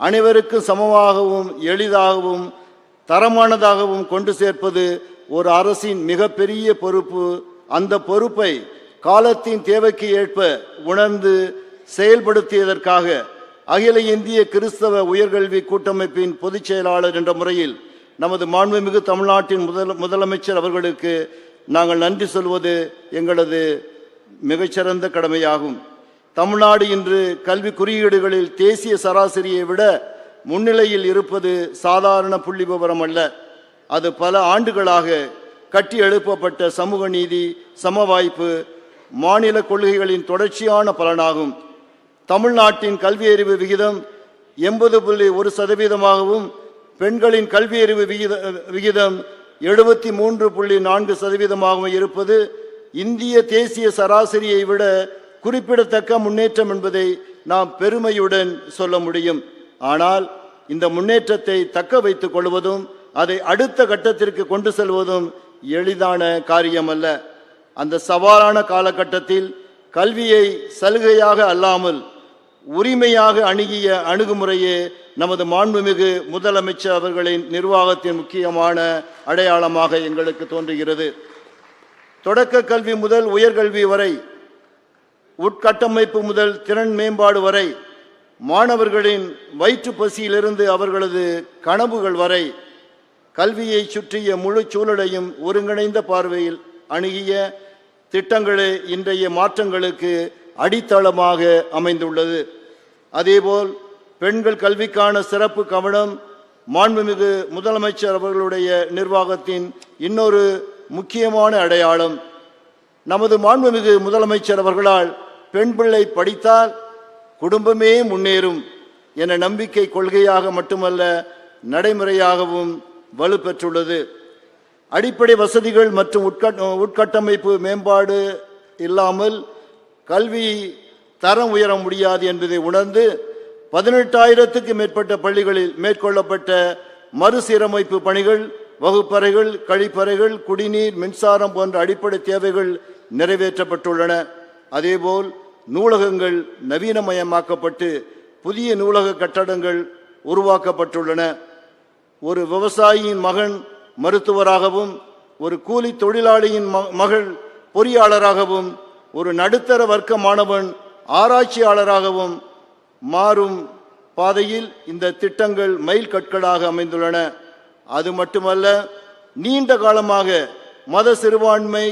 அனைவருக்கும் சமமாகவும் எளிதாகவும் தரமானதாகவும் கொண்டு சேர்ப்பது ஒரு அரசின் மிகப்பெரிய பொறுப்பு. அந்த பொறுப்பை காலத்தின் தேவைக்கு ஏற்ப உணர்ந்து செயல்படுத்தியதற்காக அகில இந்திய கிறிஸ்தவ உயர்கல்வி கூட்டமைப்பின் பொதுச் செயலாளர் என்ற முறையில் நமது மாண்புமிகு தமிழ்நாட்டின் முதலமைச்சர் அவர்களுக்கு நாங்கள் நன்றி சொல்வது எங்களது மிகச்சிறந்த கடமையாகும். தமிழ்நாடு இன்று கல்வி குறியீடுகளில் தேசிய சராசரியை விட முன்னிலையில் இருப்பது சாதாரண புள்ளி விவரம் அல்ல. அது பல ஆண்டுகளாக கட்டி எழுப்பப்பட்ட சமூக நீதி, சமவாய்ப்பு, மாநில கொள்கைகளின் தொடர்ச்சியான பலனாகும். தமிழ்நாட்டின் கல்வியறிவு விகிதம் 80.1%, பெண்களின் கல்வியறிவு விகிதம் 73.4% இருப்பது இந்திய தேசிய சராசரியை விட குறிப்பிடத்தக்க முன்னேற்றம் என்பதை நாம் பெருமையுடன் சொல்ல முடியும். ஆனால் இந்த முன்னேற்றத்தை தக்க வைத்துக் கொள்வதும் அதை அடுத்த கட்டத்திற்கு கொண்டு செல்வதும் எளிதான காரியமல்ல. அந்த சவாலான காலகட்டத்தில் கல்வியை சலுகையாக அல்லாமல் உரிமையாக அணுகிய அணுகுமுறையே நமது மாண்புமிகு முதலமைச்சர் அவர்களின் நிர்வாகத்தின் முக்கியமான அடையாளமாக எங்களுக்கு தோன்றுகிறது. தொடக்க கல்வி முதல் உயர்கல்வி வரை, உட்கட்டமைப்பு முதல் திறன் மேம்பாடு வரை, மாணவர்களின் வயிற்று பசியிலிருந்து அவர்களது கனவுகள் வரை கல்வியை சுற்றிய முழு சூழலையும் ஒருங்கிணைந்த பார்வையில் அணுகிய திட்டங்களே இன்றைய மாற்றங்களுக்கு அடித்தளமாக அமைந்துள்ளது. அதேபோல் பெண்கள் கல்விக்கான சிறப்பு கவனம் மாண்புமிகு முதலமைச்சர் அவர்களுடைய நிர்வாகத்தின் இன்னொரு முக்கியமான அடையாளம். நமது மாண்புமிகு முதலமைச்சர் அவர்களால் பெண் பிள்ளை படித்தால் குடும்பமே முன்னேறும் என நம்பிக்கை கொள்கையாக மட்டுமல்ல நடைமுறையாகவும் வலுப்பெற்றுள்ளது. அடிப்படை வசதிகள் மற்றும் உட்கட்டமைப்பு மேம்பாடு இல்லாமல் கல்வி தரம் உயர முடியாது என்பதை உணர்ந்து 18,000க்கும் மேற்பட்ட பள்ளிகளில் மேற்கொள்ளப்பட்ட மறுசீரமைப்பு பணிகள், வகுப்பறைகள், கழிப்பறைகள், குடிநீர், மின்சாரம் போன்ற அடிப்படை தேவைகள் நிறைவேற்றப்பட்டுள்ளன. அதேபோல் நூலகங்கள் நவீனமயமாக்கப்பட்டு புதிய நூலக கட்டடங்கள் உருவாக்கப்பட்டுள்ளன. ஒரு விவசாயியின் மகன் மருத்துவராகவும், ஒரு கூலி தொழிலாளியின் மகள் பொறியாளராகவும், ஒரு நடுத்தர வர்க்க மாணவன் ஆராய்ச்சியாளராகவும் மாறும் பாதையில் இந்த திட்டங்கள் மைல் கற்களாக அமைந்துள்ளன. அது மட்டுமல்ல, நீண்ட காலமாக மத சிறுபான்மை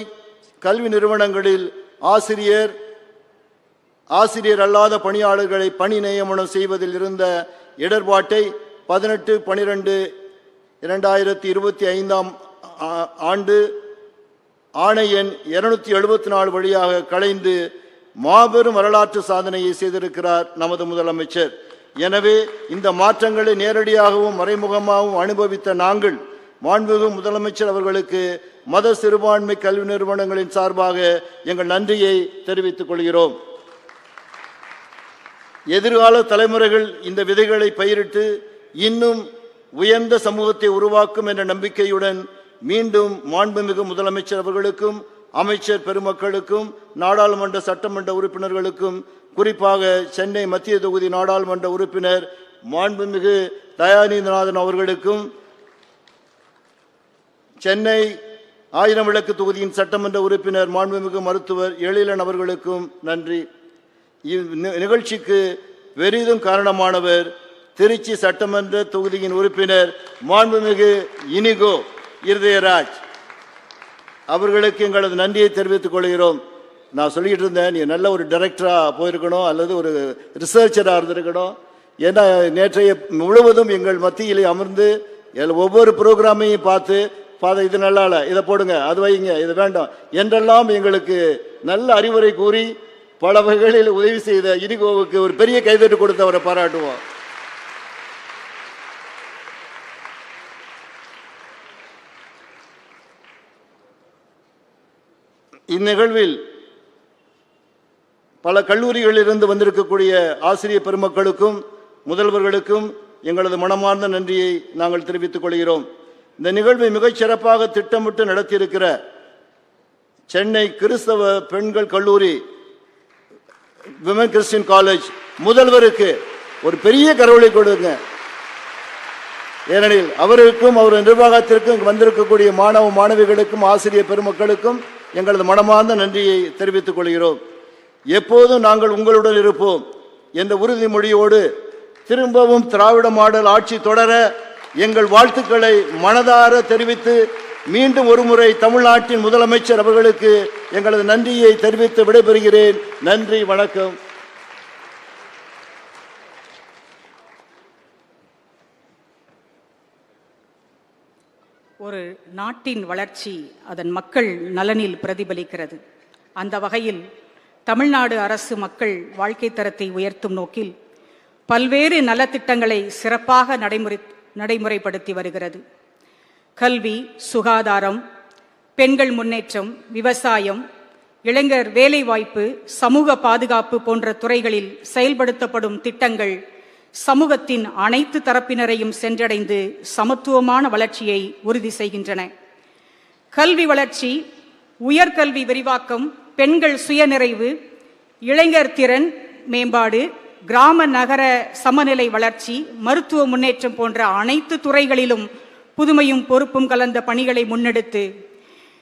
கல்வி நிறுவனங்களில் ஆசிரியர் அல்லாத பணியாளர்களை பணி நியமனம் செய்வதில் இருந்த இடர்பாட்டை 18/12/2025 ஆண்டு ஆணை எண் 274 வழியாக களைந்து மாபெரும் வரலாற்று சாதனையை செய்திருக்கிறார் நமது முதலமைச்சர். எனவே இந்த மாற்றங்களை நேரடியாகவும் மறைமுகமாகவும் அனுபவித்த நாங்கள் மாண்புமிகு முதலமைச்சர் அவர்களுக்கு மத சிறுபான்மை கல்வி நிறுவனங்களின் சார்பாக எங்கள் நன்றியை தெரிவித்துக் கொள்கிறோம். எதிர்கால தலைமுறைகள் இந்த விதைகளை பயிரிட்டு இன்னும் உயர்ந்த சமூகத்தை உருவாக்கும் என்ற நம்பிக்கையுடன் மீண்டும் மாண்புமிகு முதலமைச்சர் அவர்களுக்கும், அமைச்சர் பெருமக்களுக்கும், நாடாளுமன்ற சட்டமன்ற உறுப்பினர்களுக்கும், குறிப்பாக சென்னை மத்திய தொகுதி நாடாளுமன்ற உறுப்பினர் மாண்புமிகு தயாநிதிநாதன் அவர்களுக்கும், சென்னை ஆயிரம் விளக்கு தொகுதியின் சட்டமன்ற உறுப்பினர் மாண்புமிகு மருத்துவர் எழிலன் அவர்களுக்கும் நன்றி. இந்நிகழ்ச்சிக்கு பெரிதும் காரணமானவர் திருச்சி சட்டமன்ற தொகுதியின் உறுப்பினர் மாண்புமிகு இனிகோ இருதயராஜ் அவர்களுக்கு எங்களது நன்றியை தெரிவித்துக் கொள்கிறோம். நான் சொல்லிட்டு இருந்தேன், நீ நல்ல ஒரு டைரக்டராக போயிருக்கணும் அல்லது ஒரு ரிசர்ச்சராக இருந்திருக்கணும். ஏன்னா நேற்றைய முழுவதும் எங்கள் மத்தியிலே அமர்ந்து ஒவ்வொரு ப்ரோக்ராமையும் பார்த்து இது நல்லா இல்லை, இதை போடுங்க, அது வைங்க, இது வேண்டாம் என்றெல்லாம் எங்களுக்கு நல்ல அறிவுரை கூறி பல வகைகளில் உதவி செய்த இனிகோவுக்கு ஒரு பெரிய கைதட்டு கொடுத்து அவரை பாராட்டுவோம். இந்நிகழ்வில் பல கல்லூரிகளிலிருந்து வந்திருக்கக்கூடிய ஆசிரியர் பெருமக்களுக்கும் முதல்வர்களுக்கும் எங்களது மனமார்ந்த நன்றியை நாங்கள் தெரிவித்துக் கொள்கிறோம். இந்த நிகழ்வை மிகச் சிறப்பாக திட்டமிட்டு நடத்தியிருக்கிற சென்னை கிறிஸ்தவ பெண்கள் கல்லூரி விமன் கிறிஸ்டியன் காலேஜ் முதல்வருக்கு ஒரு பெரிய கரவொலி கொடுங்க. ஏனெனில் அவருக்கும் அவர் நிர்வாகத்திற்கும் வந்திருக்கக்கூடிய மாணவ மாணவிகளுக்கும் ஆசிரியர் பெருமக்களுக்கும் எங்களது மனமார்ந்த நன்றியை தெரிவித்துக் கொள்கிறோம். எப்போதும் நாங்கள் உங்களுடன் இருப்போம் என்ற உறுதிமொழியோடு திரும்பவும் திராவிட மாடல் ஆட்சி தொடர எங்கள் வாழ்த்துக்களை மனதார தெரிவித்து மீண்டும் ஒருமுறை தமிழ்நாட்டின் முதலமைச்சர் அவர்களுக்கு எங்களது நன்றியை தெரிவித்து விடைபெறுகிறேன். நன்றி, வணக்கம். ஒரு நாட்டின் வளர்ச்சி அதன் மக்கள் நலனில் பிரதிபலிக்கிறது. அந்த வகையில் தமிழ்நாடு அரசு மக்கள் வாழ்க்கை தரத்தை உயர்த்தும் நோக்கில் பல்வேறு நலத்திட்டங்களை சிறப்பாக நடைமுறைப்படுத்தி வருகிறது. கல்வி, சுகாதாரம், பெண்கள் முன்னேற்றம், விவசாயம், இளைஞர் வேலைவாய்ப்பு, சமூக பாதுகாப்பு போன்ற துறைகளில் செயல்படுத்தப்படும் திட்டங்கள் சமூகத்தின் அனைத்து தரப்பினரையும் சென்றடைந்து சமத்துவமான வளர்ச்சியை உறுதி செய்கின்றன. கல்வி வளர்ச்சி, உயர்கல்வி விரிவாக்கம், பெண்கள் சுயநிறைவு, இளைஞர் திறன் மேம்பாடு, கிராம நகர சமநிலை வளர்ச்சி, மருத்துவ முன்னேற்றம் போன்ற அனைத்து துறைகளிலும் புதுமையும் பொறுப்பும் கலந்த பணிகளை முன்னெடுத்து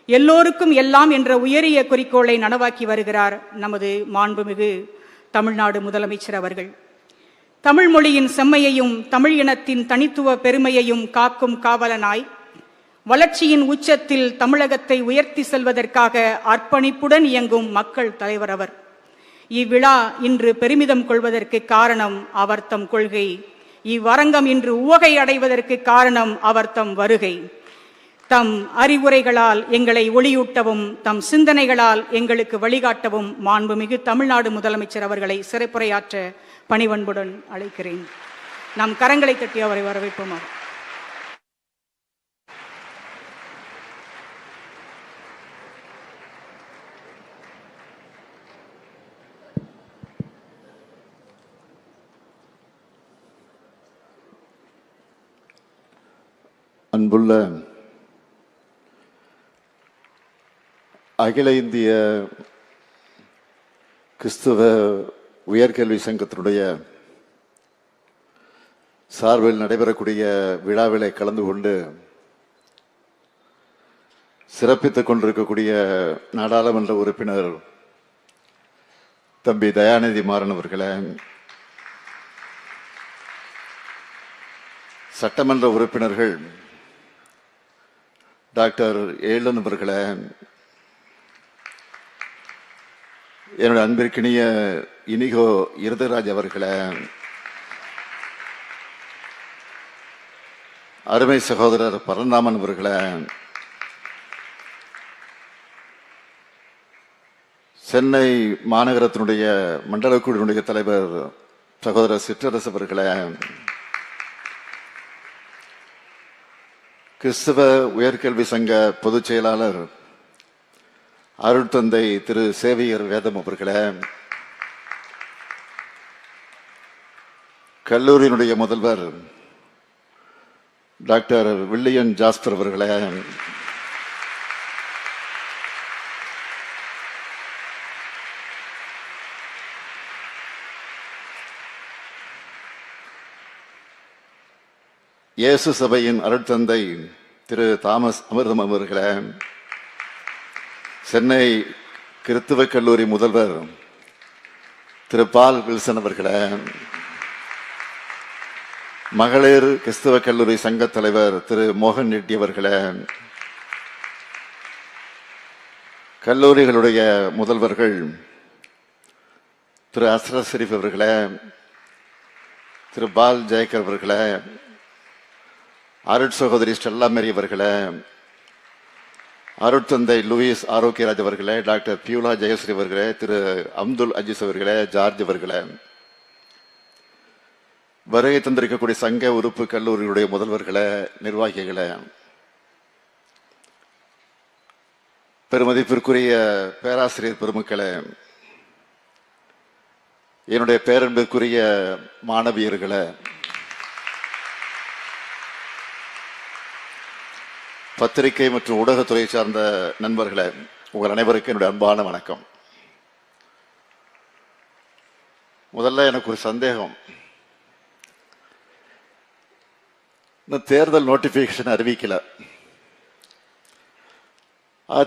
எல்லோருக்கும் எல்லாம் என்ற உயரிய குறிக்கோளை நனவாக்கி வருகிறார் நமது மாண்புமிகு தமிழ்நாடு முதலமைச்சர் அவர்கள். தமிழ் மொழியின் செம்மையையும் தமிழ் இனத்தின் தனித்துவ பெருமையையும் காக்கும் காவலனாய் வளர்ச்சியின் உச்சத்தில் தமிழகத்தை உயர்த்தி செல்வதற்காக அர்ப்பணிப்புடன் இயங்கும் மக்கள் தலைவர் அவர். இவ்விழா இன்று பெருமிதம் கொள்வதற்கு காரணம் அவர் தம் கொள்கை. இவ்வரங்கம் இன்று உவகை அடைவதற்கு காரணம் அவர் தம் வருகை. தம் அறிவுரைகளால் எங்களை ஒளியூட்டவும் தம் சிந்தனைகளால் எங்களுக்கு வழிகாட்டவும் மாண்புமிகு தமிழ்நாடு முதலமைச்சர் அவர்களை சிறப்புரையாற்ற பணிவன்புடன் அழைக்கிறேன். நாம் கரங்களை தட்டி அவரை வரவேற்போமா. அன்புள்ள அகில இந்திய கிறிஸ்துவ உயர்கல்வி சங்கத்தினுடைய சார்பில் நடைபெறக்கூடிய விழாவிலே கலந்து கொண்டு சிறப்பித்துக் கொண்டிருக்கக்கூடிய நாடாளுமன்ற உறுப்பினர் தம்பி தயாநிதி மாறன் அவர்களே, சட்டமன்ற உறுப்பினர்கள் டாக்டர் ஏழன் அவர்களே, என்னுடைய அன்பிற்கினிய இனிகோ இருதராஜ் அவர்களே, அருமை சகோதரர் பரந்தாமன் அவர்களே, சென்னை மாநகரத்தினுடைய மண்டல குழுவினுடைய தலைவர் சகோதரர் சிற்றரசு அவர்களே, கிறிஸ்தவ உயர்கல்வி சங்க பொதுச் செயலாளர் அருட்தந்தை திரு சேவியர் வேதம் அவர்களே, கல்லூரியினுடைய முதல்வர் டாக்டர் வில்லியன் ஜாஸ்பர் அவர்களே, இயேசு சபையின் அருட்தந்தை திரு தாமஸ் அமிர்தம் அவர்களே, சென்னை கிறிஸ்துவ கல்லூரி முதல்வர் திரு பால் வில்சன் அவர்களே, மகளிர் கிறிஸ்துவ கல்லூரி சங்க தலைவர் திரு மோகன் ரெட்டி அவர்களே, கல்லூரிகளுடைய முதல்வர்கள் திரு அஸ்ரத் ஷெரீப் அவர்களே, திரு பால் ஜெயக்கர் அவர்களே, அருட் சகோதரி ஸ்டெல்லா மேரி அவர்களே, அருட்தந்தை லூயிஸ் ஆரோக்கியராஜ் அவர்களே, டாக்டர் பியூலா ஜெயஸ்ரீ அவர்களே, திரு அப்துல் அஜீஸ் அவர்களே, ஜார்ஜ் அவர்களே, வருகை தந்திருக்கக்கூடிய சங்க உறுப்பு கல்லூரிகளுடைய முதல்வர்களே, நிர்வாகிகளே, பெருமதிப்பிற்குரிய பேராசிரியர் பெருமக்களே, என்னுடைய பேரன்பிற்குரிய மாணவியர்களே, பத்திரிகை மற்றும் ஊடகத்துறை சார்ந்த நண்பர்களே, உங்கள் அனைவருக்கும் என்னுடைய அன்பான வணக்கம். முதல்ல எனக்கு ஒரு சந்தேகம். இன்னும் தேர்தல் நோட்டிபிகேஷன் அறிவிக்கல.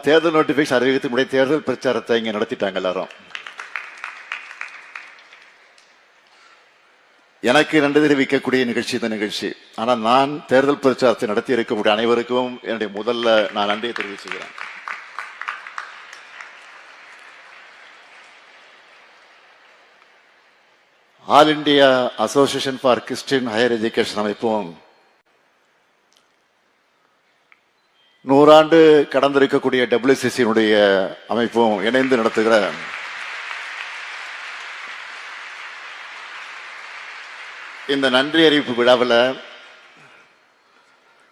தேர்தல் நோட்டிபிகேஷன் அறிவிக்கிறதுக்கு முன்னாடி தேர்தல் பிரச்சாரத்தை இங்க நடத்திட்டாங்க எல்லாரும். எனக்கு நன்றி தெரிவிக்கக்கூடிய நிகழ்ச்சி இந்த நிகழ்ச்சி. ஆனால் நான் தேர்தல் பிரச்சாரத்தை நடத்தி இருக்கக்கூடிய அனைவருக்கும் என்னுடைய முதல்ல நான் நன்றியை தெரிவிச்சுக்கிறேன். All India association for Christian higher education அமைப்பும் 100 ஆண்டு கடந்திருக்கக்கூடிய WCC அமைப்பும் இணைந்து நடத்துகிற இந்த நன்றி அறிவிப்பு விழாவில்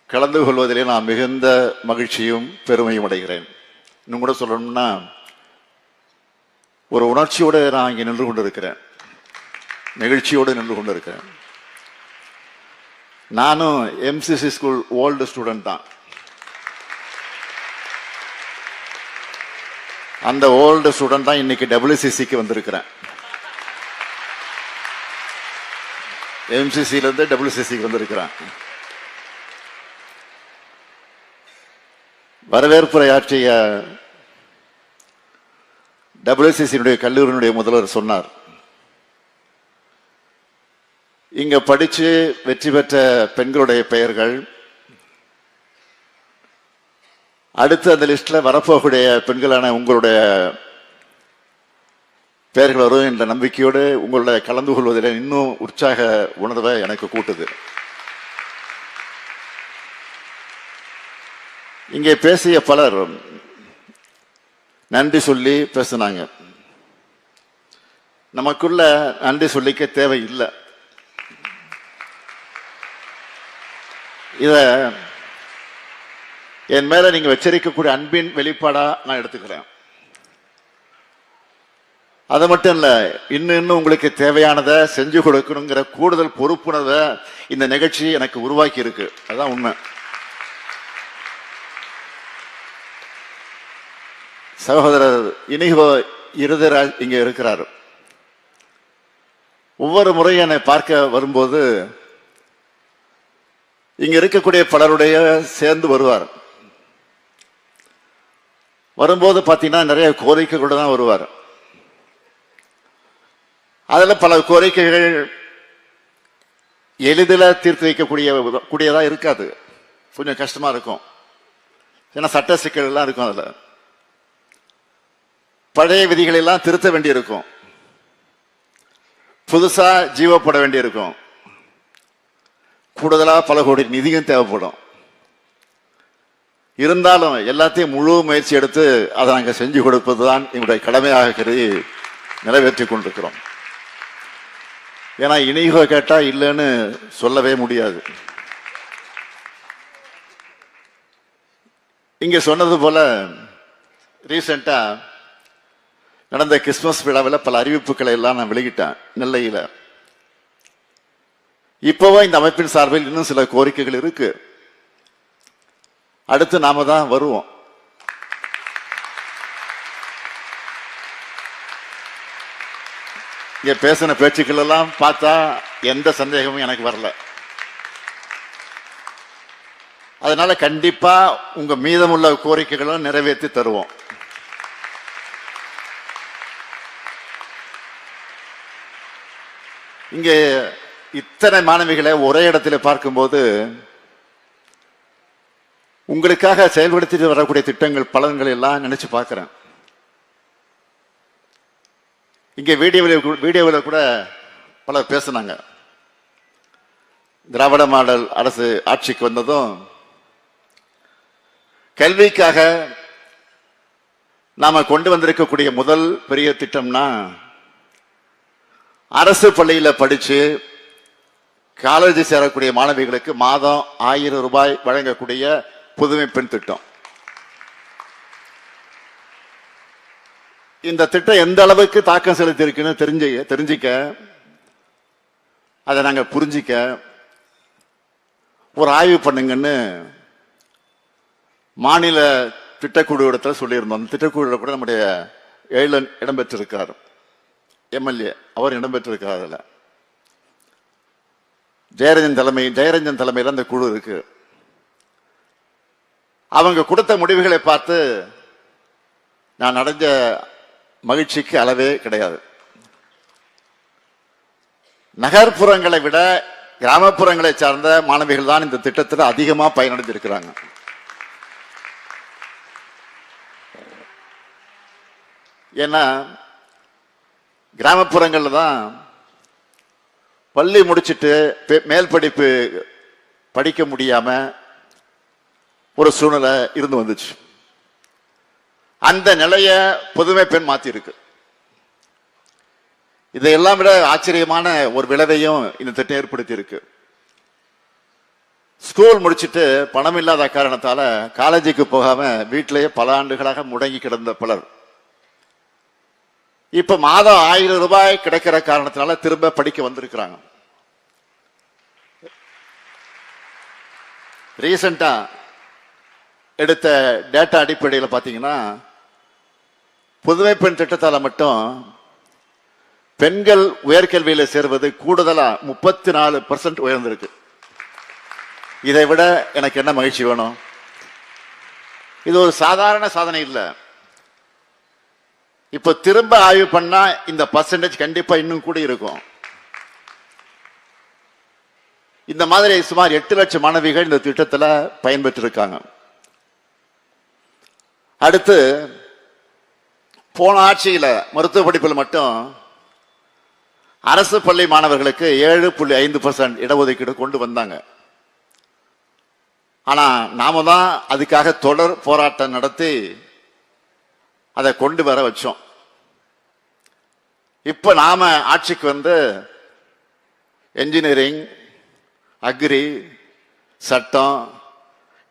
கலந்து கொள்வதிலே நான் மிகுந்த மகிழ்ச்சியும் பெருமையும் அடைகிறேன். இன்னும் கூட சொல்லணும்னா ஒரு உணர்ச்சியோடு நான் இங்கே நின்று கொண்டிருக்கிறேன், நெகிழ்ச்சியோடு நின்று கொண்டிருக்கிறேன். நானும் MCC ஸ்கூல் ஓல்டு ஸ்டூடெண்ட் தான். அந்த ஓல்டு ஸ்டூடெண்ட் தான் இன்னைக்கு WCCக்கு வந்திருக்கிறேன். MCC இருந்து WCCக்கு வந்திருக்கிறேன். வரவேற்புரை ஆற்றிய WCC கல்லூரியினுடைய முதல்வர் சொன்னார், இங்க படிச்சு வெற்றி பெற்ற பெண்களுடைய பெயர்கள் அடுத்து அந்த லிஸ்ட்ல வரப்போகக்கூடிய பெண்களான உங்களுடைய பெயர்கள் வரும் என்ற நம்பிக்கையோடு உங்களுடைய கலந்து கொள்வதில் இன்னும் உற்சாக உணர்வை எனக்கு கூட்டுது. இங்கே பேசிய பலர் நன்றி சொல்லி பேசினாங்க. நமக்குள்ள நன்றி சொல்லிக்க தேவை இல்லை. இத என் மேல நீங்க வச்சிருக்கக்கூடிய அன்பின் வெளிப்பாடா நான் எடுத்துக்கிறேன். அது மட்டும் இல்ல, இன்னும் உங்களுக்கு தேவையானதை செஞ்சு கொடுக்கணுங்கிற கூடுதல் பொறுப்புணர்வை இந்த நிகழ்ச்சி எனக்கு உருவாக்கி இருக்கு. அதுதான் உண்மை. சகோதரர் இனிகோ இருதராஜ் இங்க இருக்கிறார். ஒவ்வொரு முறையும் என்னை பார்க்க வரும்போது இங்க இருக்கக்கூடிய பலருடைய சேர்ந்து வருவார். வரும்போது பார்த்தீங்கன்னா நிறைய கோரிக்கைகளோடு தான் வருவார். அதில் பல கோரிக்கைகள் எளிதில் தீர்த்து வைக்கக்கூடியதா இருக்காது, கொஞ்சம் கஷ்டமா இருக்கும். ஏன்னா சட்ட சிக்கல் எல்லாம் இருக்கும். அதில் பழைய விதிகளை எல்லாம் திருத்த வேண்டியிருக்கும், புதுசா ஜீவப்பட வேண்டியிருக்கும், கூடுதலா பல கோடி நிதியும் தேவைப்படும். இருந்தாலும் எல்லாத்தையும் முழு முயற்சி எடுத்து அதை நாங்கள் செஞ்சு கொடுப்பதுதான் எங்களுடைய கடமையாக கருதி நிறைவேற்றி கொண்டிருக்கிறோம். ஏன்னா இனிகோ கேட்டா இல்லைன்னு சொல்லவே முடியாது. இங்க சொன்னது போல ரீசெண்டா நடந்த கிறிஸ்துமஸ் விழாவில் பல அறிவிப்புகளை எல்லாம் நான் வெளியிட்டேன் நெல்லையில. இப்பவும் இந்த அமைப்பின் சார்பில் இன்னும் சில கோரிக்கைகள் இருக்கு. அடுத்து நாம தான் வருவோம். இங்க பேசின பேச்சுக்கள் எல்லாம் பார்த்தா எந்த சந்தேகமும் எனக்கு வரல. அதனால கண்டிப்பா உங்க மீதமுள்ள கோரிக்கைகளும் நிறைவேற்றி தருவோம். இங்கே இத்தனை மாணவிகளை ஒரே இடத்துல பார்க்கும்போது உங்களுக்காக செயல்படுத்திட்டு வரக்கூடிய திட்டங்கள் பலன்கள் எல்லாம் நினைச்சு பார்க்கிறேன். இங்கே வீடியோவில் கூட பலர் பேசினாங்க. திராவிட மாடல் அரசு ஆட்சிக்கு வந்ததும் கல்விக்காக நாம கொண்டு வந்திருக்கக்கூடிய முதல் பெரிய திட்டம்னா அரசு பள்ளியில படிச்சு காலேஜ் சேரக்கூடிய மாணவிகளுக்கு மாதம் 1000 ரூபாய் வழங்கக்கூடிய புதுமை பெண் திட்டம். இந்த திட்டம் எந்த அளவுக்கு தாக்கம் செலுத்தி இருக்குன்னு தெரிஞ்சிக்க அதை நாங்க புரிஞ்சிக்க ஒரு ஆய்வு பண்ணுங்கன்னு மாநில திட்டக்குழு இடத்துல சொல்லியிருந்தோம். அந்த திட்டக்குழு கூட நம்முடைய ஏழன் இடம்பெற்றிருக்கார், எம்எல்ஏ அவர் இடம்பெற்றிருக்கார். அதுல ஜெயரஞ்சன் தலைமையில் அந்த குழு இருக்கு. அவங்க கொடுத்த முடிவுகளை பார்த்து நான் அடைஞ்ச மகிழ்ச்சிக்கு அளவே கிடையாது. நகர்ப்புறங்களை விட கிராமப்புறங்களை சார்ந்த மாணவிகள் தான் இந்த திட்டத்தில் அதிகமா பயனடைந்திருக்கிறாங்க. ஏன்னா கிராமப்புறங்கள்ல தான் பள்ளி முடிச்சுட்டு மேல் படிப்பு படிக்க முடியாம ஒரு சூழ்நிலை இருந்து வந்துச்சு. அந்த நிலைய புதுமை பெண் மாத்தி இருக்கு. இதையெல்லாம் விட ஆச்சரியமான ஒரு விளைவையும் இந்த திட்டம் ஏற்படுத்தி இருக்கு. ஸ்கூல் முடிச்சுட்டு பணம் இல்லாத காரணத்தால காலேஜுக்கு போகாம வீட்டிலேயே பல ஆண்டுகளாக முடங்கி கிடந்த பலர் இப்ப மாதம் 1000 ரூபாய் கிடைக்கிற காரணத்தினால திரும்ப படிக்க வந்திருக்கிறாங்க. ரீசெண்டா எடுத்த டேட்டா அடிப்படையில் பாத்தீங்கன்னா புதுமை பெண் திட்டத்தால மட்டும் பெண்கள் உயர்கல்வியில சேர்வது கூடுதலா 34% உயர்ந்திருக்கு. இதை விட எனக்கு என்ன மகிழ்ச்சி வேணும்? இது ஒரு சாதாரண சாதனை இல்லை. இப்ப திரும்ப ஆய்வு பண்ணா இந்த பர்சன்டேஜ் கண்டிப்பா இன்னும் கூட இருக்கும். இந்த மாதிரி சுமார் 8 லட்சம் மாணவிகள் இந்த திட்டத்துல பயன்பெற்று இருக்காங்க. அடுத்து போன ஆட்சியில மருத்துவ படிப்பில் மட்டும் அரசு பள்ளி மாணவர்களுக்கு 7.5% இடஒதுக்கீடு கொண்டு வந்தாங்க. ஆனா நாம தான் அதுக்காக தொடர் போராட்டம் நடத்தி அதை கொண்டு வர வச்சோம். இப்ப நாம ஆட்சிக்கு வந்து என்ஜினியரிங், அக்ரி, சட்டம்,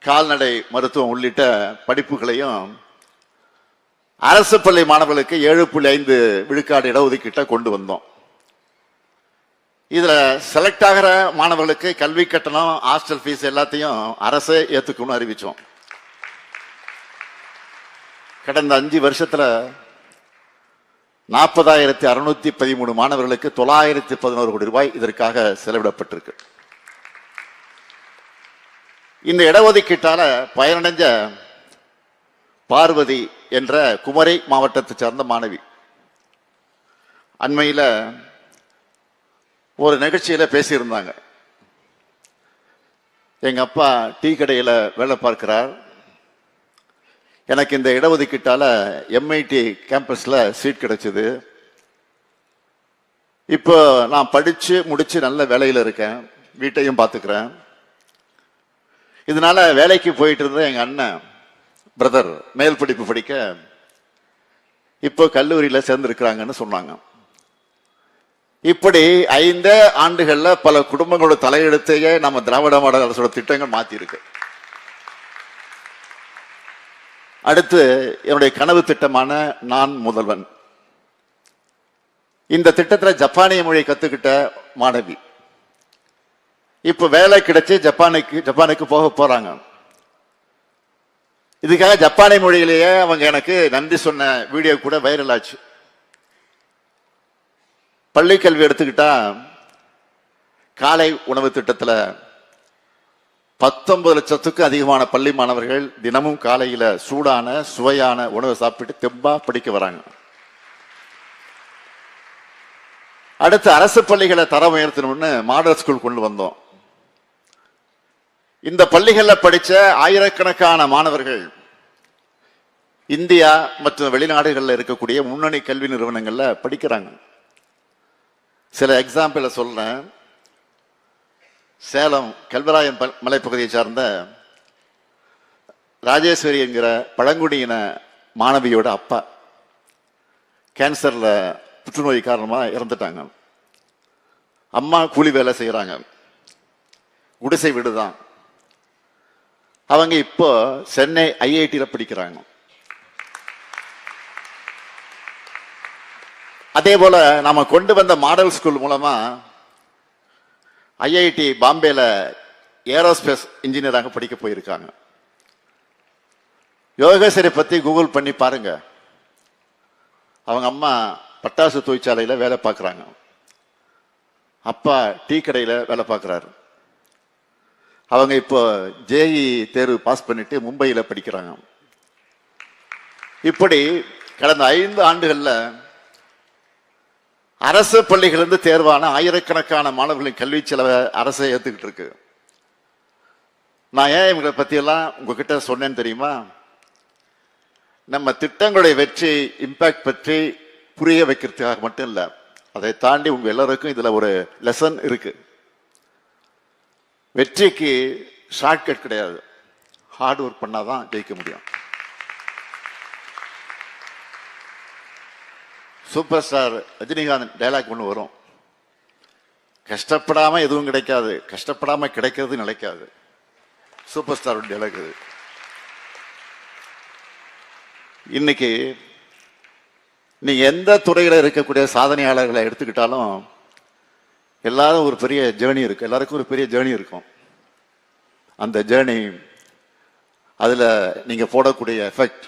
கால்நடை மருத்துவம் உள்ளிட்ட படிப்புகளையும் அரசு பள்ளி மாணவர்களுக்கு 7.5 விழுக்காடு இடஒதுக்கீட்டை கொண்டு வந்தோம். இதுல செலக்ட் ஆகிற மாணவர்களுக்கு கல்வி கட்டணம், ஹாஸ்டல் ஃபீஸ் எல்லாத்தையும் அரசே ஏத்துக்கணும்னு அறிவிச்சோம். கடந்த 5 வருஷத்துல 40,613 மாணவர்களுக்கு 911 கோடி ரூபாய் இதற்காக செலவிடப்பட்டிருக்கு. இந்த இடஒதுக்கீட்டால பயனடைஞ்ச பார்வதி என்ற குமரி மாவட்டத்தை சார்ந்த மாணவி அண்மையில ஒரு நிகழ்ச்சியில பேசியிருந்தாங்க. எங்க அப்பா டீ கடையில வேலை பார்க்கிறார். எனக்கு இந்த இடஒதுக்கீட்டால MIT கேம்பஸ்ல சீட் கிடைச்சது. இப்போ நான் படிச்சு முடிச்சு நல்ல வேலையில இருக்கேன், வீட்டையும் பார்த்துக்கிறேன். இதனால வேலைக்கு போயிட்டு இருந்த எங்க அண்ணன் பிரதர் மேல் படிப்பு படிக்க இப்போ கல்லூரியில சேர்ந்திருக்கிறாங்கன்னு சொன்னாங்க. இப்படி 5 ஆண்டுகள்ல பல குடும்பங்களோட தலையெழுத்தையே நம்ம திராவிட மாடல் அரசோட திட்டங்கள் மாத்தி இருக்கு. அடுத்து என்னுடைய கனவு திட்டமான நான் முதல்வன். இந்த திட்டத்துல ஜப்பானிய மொழி கத்துக்கிட்ட மாணவி இப்ப வேலை கிடைச்சு ஜப்பானுக்கு போக போறாங்க. இதுக்காக ஜப்பானிய மொழியிலேயே அவங்க எனக்கு நன்றி சொன்ன வீடியோ கூட வைரல் ஆச்சு. பள்ளி கல்வி எடுத்துக்கிட்டா காலை உணவு திட்டத்துல 19 லட்சத்துக்கும் அதிகமான பள்ளி மாணவர்கள் தினமும் காலையில சூடான சுவையான உணவை சாப்பிட்டு தெம்பா படிக்க வராங்க. அடுத்து அரசு பள்ளிகளை தரம் உயர்த்தணும்னு மாடல் ஸ்கூல் கொண்டு வந்தோம். இந்த பள்ளிகள்ல படிச்ச ஆயிரக்கணக்கான மாணவர்கள் இந்தியா மற்றும் வெளிநாடுகளில் இருக்கக்கூடிய முன்னணி கல்வி நிறுவனங்கள்ல படிக்கிறாங்க. சில எக்ஸாம்பிள சொல்றேன். சேலம் கல்வராயன் மலைப்பகுதியை சார்ந்த ராஜேஸ்வரி என்கிற பழங்குடியின மாணவியோட அப்பா கேன்சர்ல புற்றுநோய் காரணமாக இறந்துட்டாங்க. அம்மா கூலி வேலை செய்கிறாங்க, குடிசை வீடு தான். அவங்க இப்போ சென்னை ஐஐடியில் படிக்கிறாங்க. அதே போல நாம கொண்டு வந்த மாடல் ஸ்கூல் மூலமா ஐஐடி பாம்பேல ஏரோஸ்பேஸ் இன்ஜினியராக படிக்க போயிருக்காங்க. யோகேஸ்வரி பத்தி கூகுள் பண்ணி பாருங்க. அவங்க அம்மா பட்டாசு தொழிற்சாலையில வேலை பார்க்குறாங்க, அப்பா டீ கடையில் வேலை பார்க்குறாரு. அவங்க இப்போ ஜேஇ தேர்வு பாஸ் பண்ணிட்டு மும்பையில் படிக்கிறாங்க. இப்படி கடந்த 5 ஆண்டுகளில் அரசு பள்ளிகளிலிருந்து தேர்வான ஆயிரக்கணக்கான மாணவர்களின் கல்வி செலவை அரசை ஏற்றுக்கிட்டு இருக்கு. நான் ஏன் இவங்களை பற்றியெல்லாம் உங்ககிட்ட சொன்னேன்னு தெரியுமா? நம்ம திட்டங்களுடைய வெற்றி இம்பாக்ட் பற்றி புரிய வைக்கிறதுக்காக மட்டும் இல்லை, அதை தாண்டி உங்க எல்லாருக்கும் இதுல ஒரு லெசன் இருக்கு. வெற்றிக்கு ஷார்ட்கட் கிடையாது, ஹார்ட் ஒர்க் பண்ணாதான் ஜெயிக்க முடியும். சூப்பர் ஸ்டார் ரஜினிகாந்த் டைலாக் ஒன்று வரும், கஷ்டப்படாம எதுவும் கிடைக்காது, கஷ்டப்படாம கிடைக்கிறது நிலைக்காது. சூப்பர் ஸ்டார் டைலாக் இது. இன்னைக்கு நீங்க எந்த துறையில இருக்கக்கூடிய சாதனையாளர்களை எடுத்துக்கிட்டாலும் எல்லாரும் ஒரு பெரிய ஜேர்னி இருக்கு, எல்லாருக்கும் ஒரு பெரிய ஜேர்னி இருக்கும். அந்த ஜேர்னி, அதுல நீங்க போடக்கூடிய எஃபெக்ட்,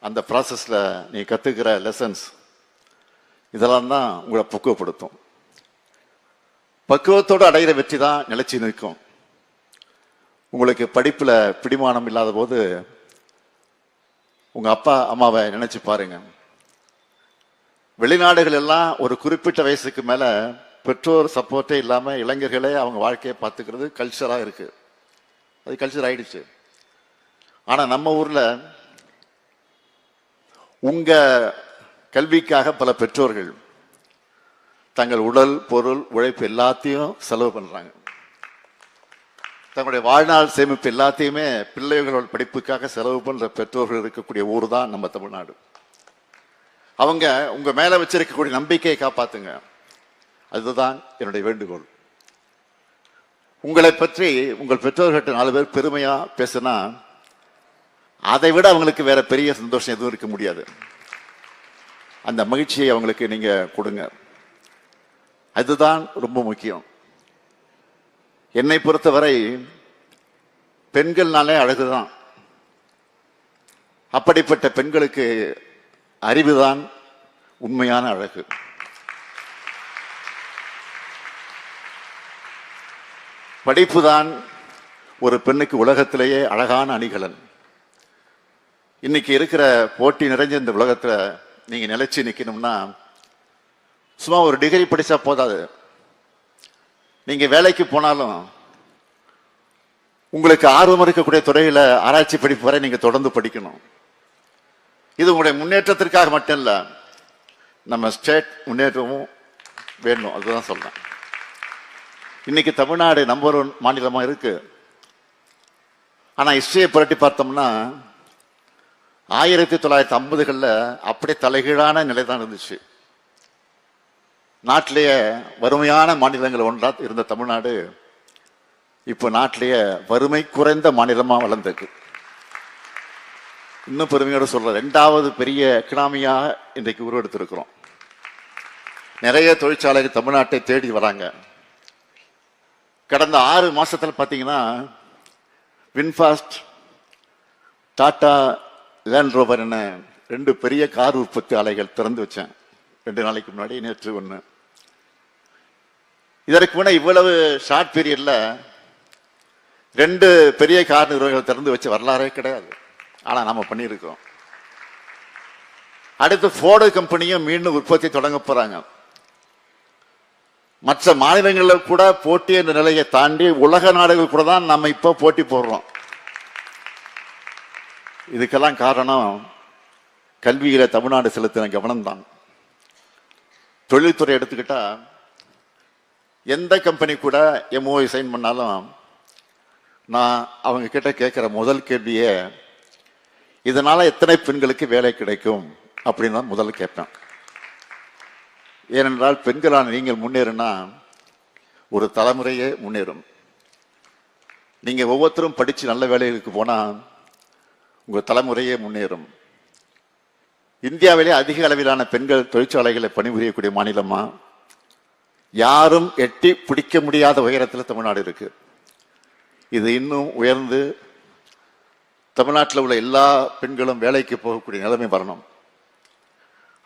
அந்த ப்ராசஸ்ல நீங்க கத்துக்கிற லெசன்ஸ், இதெல்லாம் தான் உங்களை பக்குவப்படுத்தும். பக்குவத்தோடு அடைகிற வெற்றி தான் நிலைச்சி நிற்கும். உங்களுக்கு படிப்புல பிடிமானம் இல்லாத போது உங்க அப்பா அம்மாவை நினைச்சு பாருங்க. வெளிநாடுகள் எல்லாம் ஒரு குறிப்பிட்ட வயசுக்கு மேல பெற்றோர் சப்போர்ட்டே இல்லாம இளைஞர்களே அவங்க வாழ்க்கையை பார்த்துக்கிறது கல்ச்சரா இருக்கு, அது கல்ச்சர் ஆயிடுச்சு. ஆனா நம்ம ஊர்ல உங்க கல்விக்காக பல பெற்றோர்கள் தங்கள் உடல் பொருள் உழைப்பு எல்லாத்தையும் செலவு பண்றாங்க. தங்களுடைய வாழ்நாள் சேமிப்பு எல்லாத்தையுமே பிள்ளைகளோட படிப்புக்காக செலவு பண்ற பெற்றோர்கள் இருக்கக்கூடிய ஊர் தான் நம்ம தமிழ்நாடு. அவங்க உங்க மேல வச்சிருக்கக்கூடிய நம்பிக்கையை காப்பாத்துங்க, அதுதான் என்னுடைய வேண்டுகோள். உங்களை பற்றி உங்கள் பெற்றோர்கிட்ட 4 பேர் பெருமையா பேசினா அதை விட அவங்களுக்கு வேற பெரிய சந்தோஷம் எதுவும் இருக்க முடியாது. அந்த மகிழ்ச்சியை அவங்களுக்கு நீங்க கொடுங்க, அதுதான் ரொம்ப முக்கியம். என்னை பொறுத்தவரை பெண்கள்னாலே அழகுதான். அப்படிப்பட்ட பெண்களுக்கு அறிவுதான் உண்மையான அழகு. படிப்புதான் ஒரு பெண்ணுக்கு உலகத்திலேயே அழகான அணிகலன். இன்னைக்கு இருக்கிற போட்டி நிறைஞ்ச இந்த உலகத்துல நீங்க நிலைச்சு நிக்கணும்னா சும்மா ஒரு டிகிரி படிச்சா போதாது. நீங்க வேலைக்கு போனாலும் உங்களுக்கு ஆர்வம் இருக்கக்கூடிய துறையில ஆராய்ச்சி படிப்பு வரை நீங்க தொடர்ந்து படிக்கணும். இது உங்களுடைய முன்னேற்றத்திற்காக மட்டும் இல்ல, நம்ம ஸ்டேட் முன்னேற்றமும் வேணும், அதுதான் சொல்றேன். இன்னைக்கு தமிழ்நாடு நம்பர் 1 மாநிலமா இருக்கு. ஆனா ஹிஸ்டரியை புரட்டி பார்த்தோம்னா 1950களில் அப்படியே தலைகீழான நிலை தான் இருந்துச்சு. நாட்டிலேயே வறுமையான மாநிலங்கள் ஒன்றா இருந்த தமிழ்நாடு இப்போ நாட்டிலேயே வறுமை குறைந்த மாநிலமா வளர்ந்திருக்கு. இன்னும் பெருமையோடு சொல்ற 2வது பெரிய எக்கனாமியாக இன்றைக்கு உருவெடுத்திருக்கிறோம். நிறைய தொழிற்சாலைகள் தமிழ்நாட்டை தேடி வராங்க. கடந்த 6 மாசத்துல பாத்தீங்கன்னா வின்ஃபாஸ்ட், டாடா லேண்ட் ரோவர் என 2 பெரிய கார் உற்பத்தி ஆலைகள் திறந்து வச்சேன் 2 நாளைக்கு முன்னாடி, நேற்று 1. இதற்கு முன்ன இவ்வளவு ஷார்ட் பீரியட்ல 2 பெரிய கார் நிறுவனங்கள் திறந்து வச்ச வரலாறே கிடையாது. ஆனா நாம பண்ணியிருக்கோம். அடுத்து ஃபோர்டு கம்பெனியும் மீண்டும் உற்பத்தி தொடங்க போறாங்க. மற்ற மாநிலங்களில் கூட போட்டி என்ற நிலையை தாண்டி உலக நாடுகள் கூட தான் நம்ம இப்போ போட்டி போடுறோம். இதுக்கெல்லாம் காரணம் கல்வியில தமிழ்நாடு செலுத்தின கவனம் தான். தொழில்துறை எடுத்துக்கிட்டா எந்த கம்பெனி கூட எம்ஓஐ சைன் பண்ணாலும் நான் அவங்க கிட்ட கேட்கிற முதல் கேள்வியே இதனால எத்தனை பெண்களுக்கு வேலை கிடைக்கும் அப்படின்னு நான் முதல்ல கேட்பேன். ஏனென்றால் பெண்களான நீங்கள் முன்னேறினா ஒரு தலைமுறையே முன்னேறும். நீங்க ஒவ்வொருத்தரும் படிச்சு நல்ல வேலைகளுக்கு போனா உங்க தலைமுறையே முன்னேறும். இந்தியாவிலே அதிக அளவிலான பெண்கள் தொழிற்சாலைகளை பணிபுரியக்கூடிய மாநிலமா, யாரும் எட்டி பிடிக்க முடியாத உயரத்தில் தமிழ்நாடு இருக்கு. இது இன்னும் உயர்ந்து தமிழ்நாட்டில் உள்ள எல்லா பெண்களும் வேலைக்கு போகக்கூடிய நிலைமை வரணும்.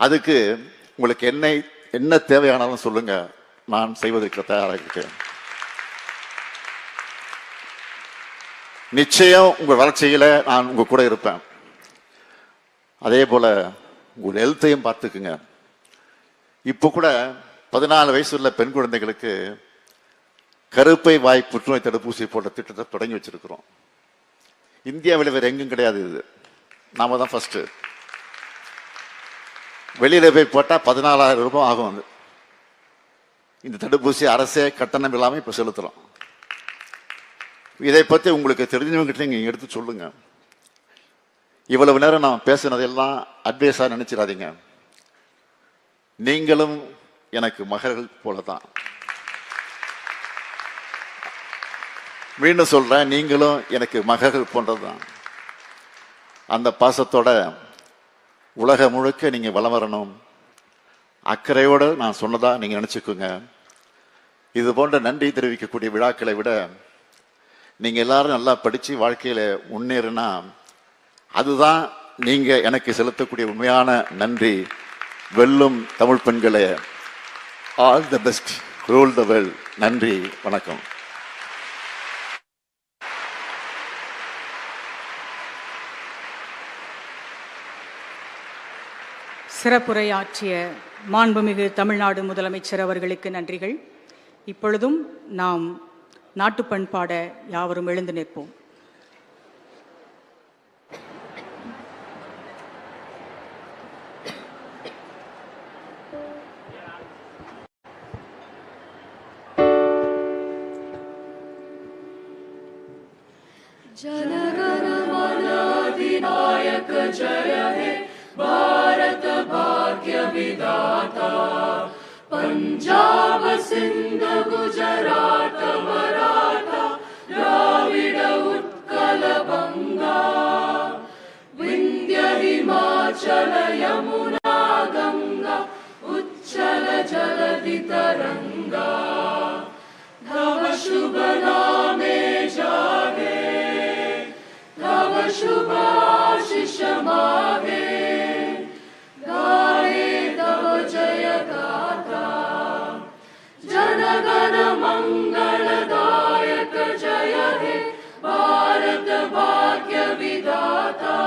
அதுக்கு உங்களுக்கு என்ன தேவையானாலும் சொல்லுங்க, நான் செய்வதற்கு தயாராக இருக்கேன். நிச்சயம் உங்கள் வளர்ச்சியில நான் உங்க கூட இருப்பேன். அதே போல உங்கள் ஹெல்த்தையும் பார்த்துக்குங்க. இப்போ கூட 14 வயசு உள்ள பெண் குழந்தைகளுக்கு கருப்பை வாய் புற்றுநோய் தடுப்பூசி போட்ட திட்டத்தை தொடங்கி வச்சிருக்கிறோம். இந்தியாவில் வேற எங்கும் கிடையாது. இது நாம தான் ஃபர்ஸ்ட். வெளியில போய் போட்டா 14,000 ரூபாய் ஆகும். இந்த தடுப்பூசி அரசே கட்டணம் இல்லாமல் இப்ப செலுத்துறோம். இதை பத்தி உங்களுக்கு தெரிஞ்சவங்கிட்ட நீங்க எடுத்து சொல்லுங்க. இவ்வளவு நேரம் நான் பேசினதெல்லாம் அட்வைஸா நினைச்சிடாதீங்க. நீங்களும் எனக்கு மகள்கள் போலதான். மீண்டும் சொல்றேன், நீங்களும் எனக்கு மகள்கள் போன்றதுதான். அந்த பாசத்தோட உலகம் முழுக்க நீங்க வலம் வரணும். அக்கறையோடு நான் சொன்னதா நீங்க நினைச்சுக்கோங்க. இது போன்ற நன்றி தெரிவிக்கக்கூடிய விழாக்களை விட நீங்க எல்லாரும் நல்லா படிச்சு வாழ்க்கையில முன்னேறினா அதுதான் நீங்க எனக்கு செலுத்தக்கூடிய உண்மையான நன்றி. வெல்லும் தமிழ் பெண்களே, all the best, rule the world. நன்றி, வணக்கம். சிறப்புரையாற்றிய மாண்புமிகு தமிழ்நாடு முதலமைச்சர் அவர்களுக்கு நன்றிகள். இப்பொழுதும் நாம் நாட்டுப்பண் பாட யாவரும் எழுந்து நிற்போம். जनगण मन अधिनायक जय हे भारत भाग्य विधाता, पंजाब सिंध गुजरात मराठा द्राविड उत्कल बंगा, विंध्य हिमाचल यमुना गंगा उच्चल जलधि तरंगा, तव शुभ नामे जागे, तव शुभ आशीष मागे, गाए तव जय गाथा। जनगण मंगलदायक जय हे भारत भाग्य विधाता,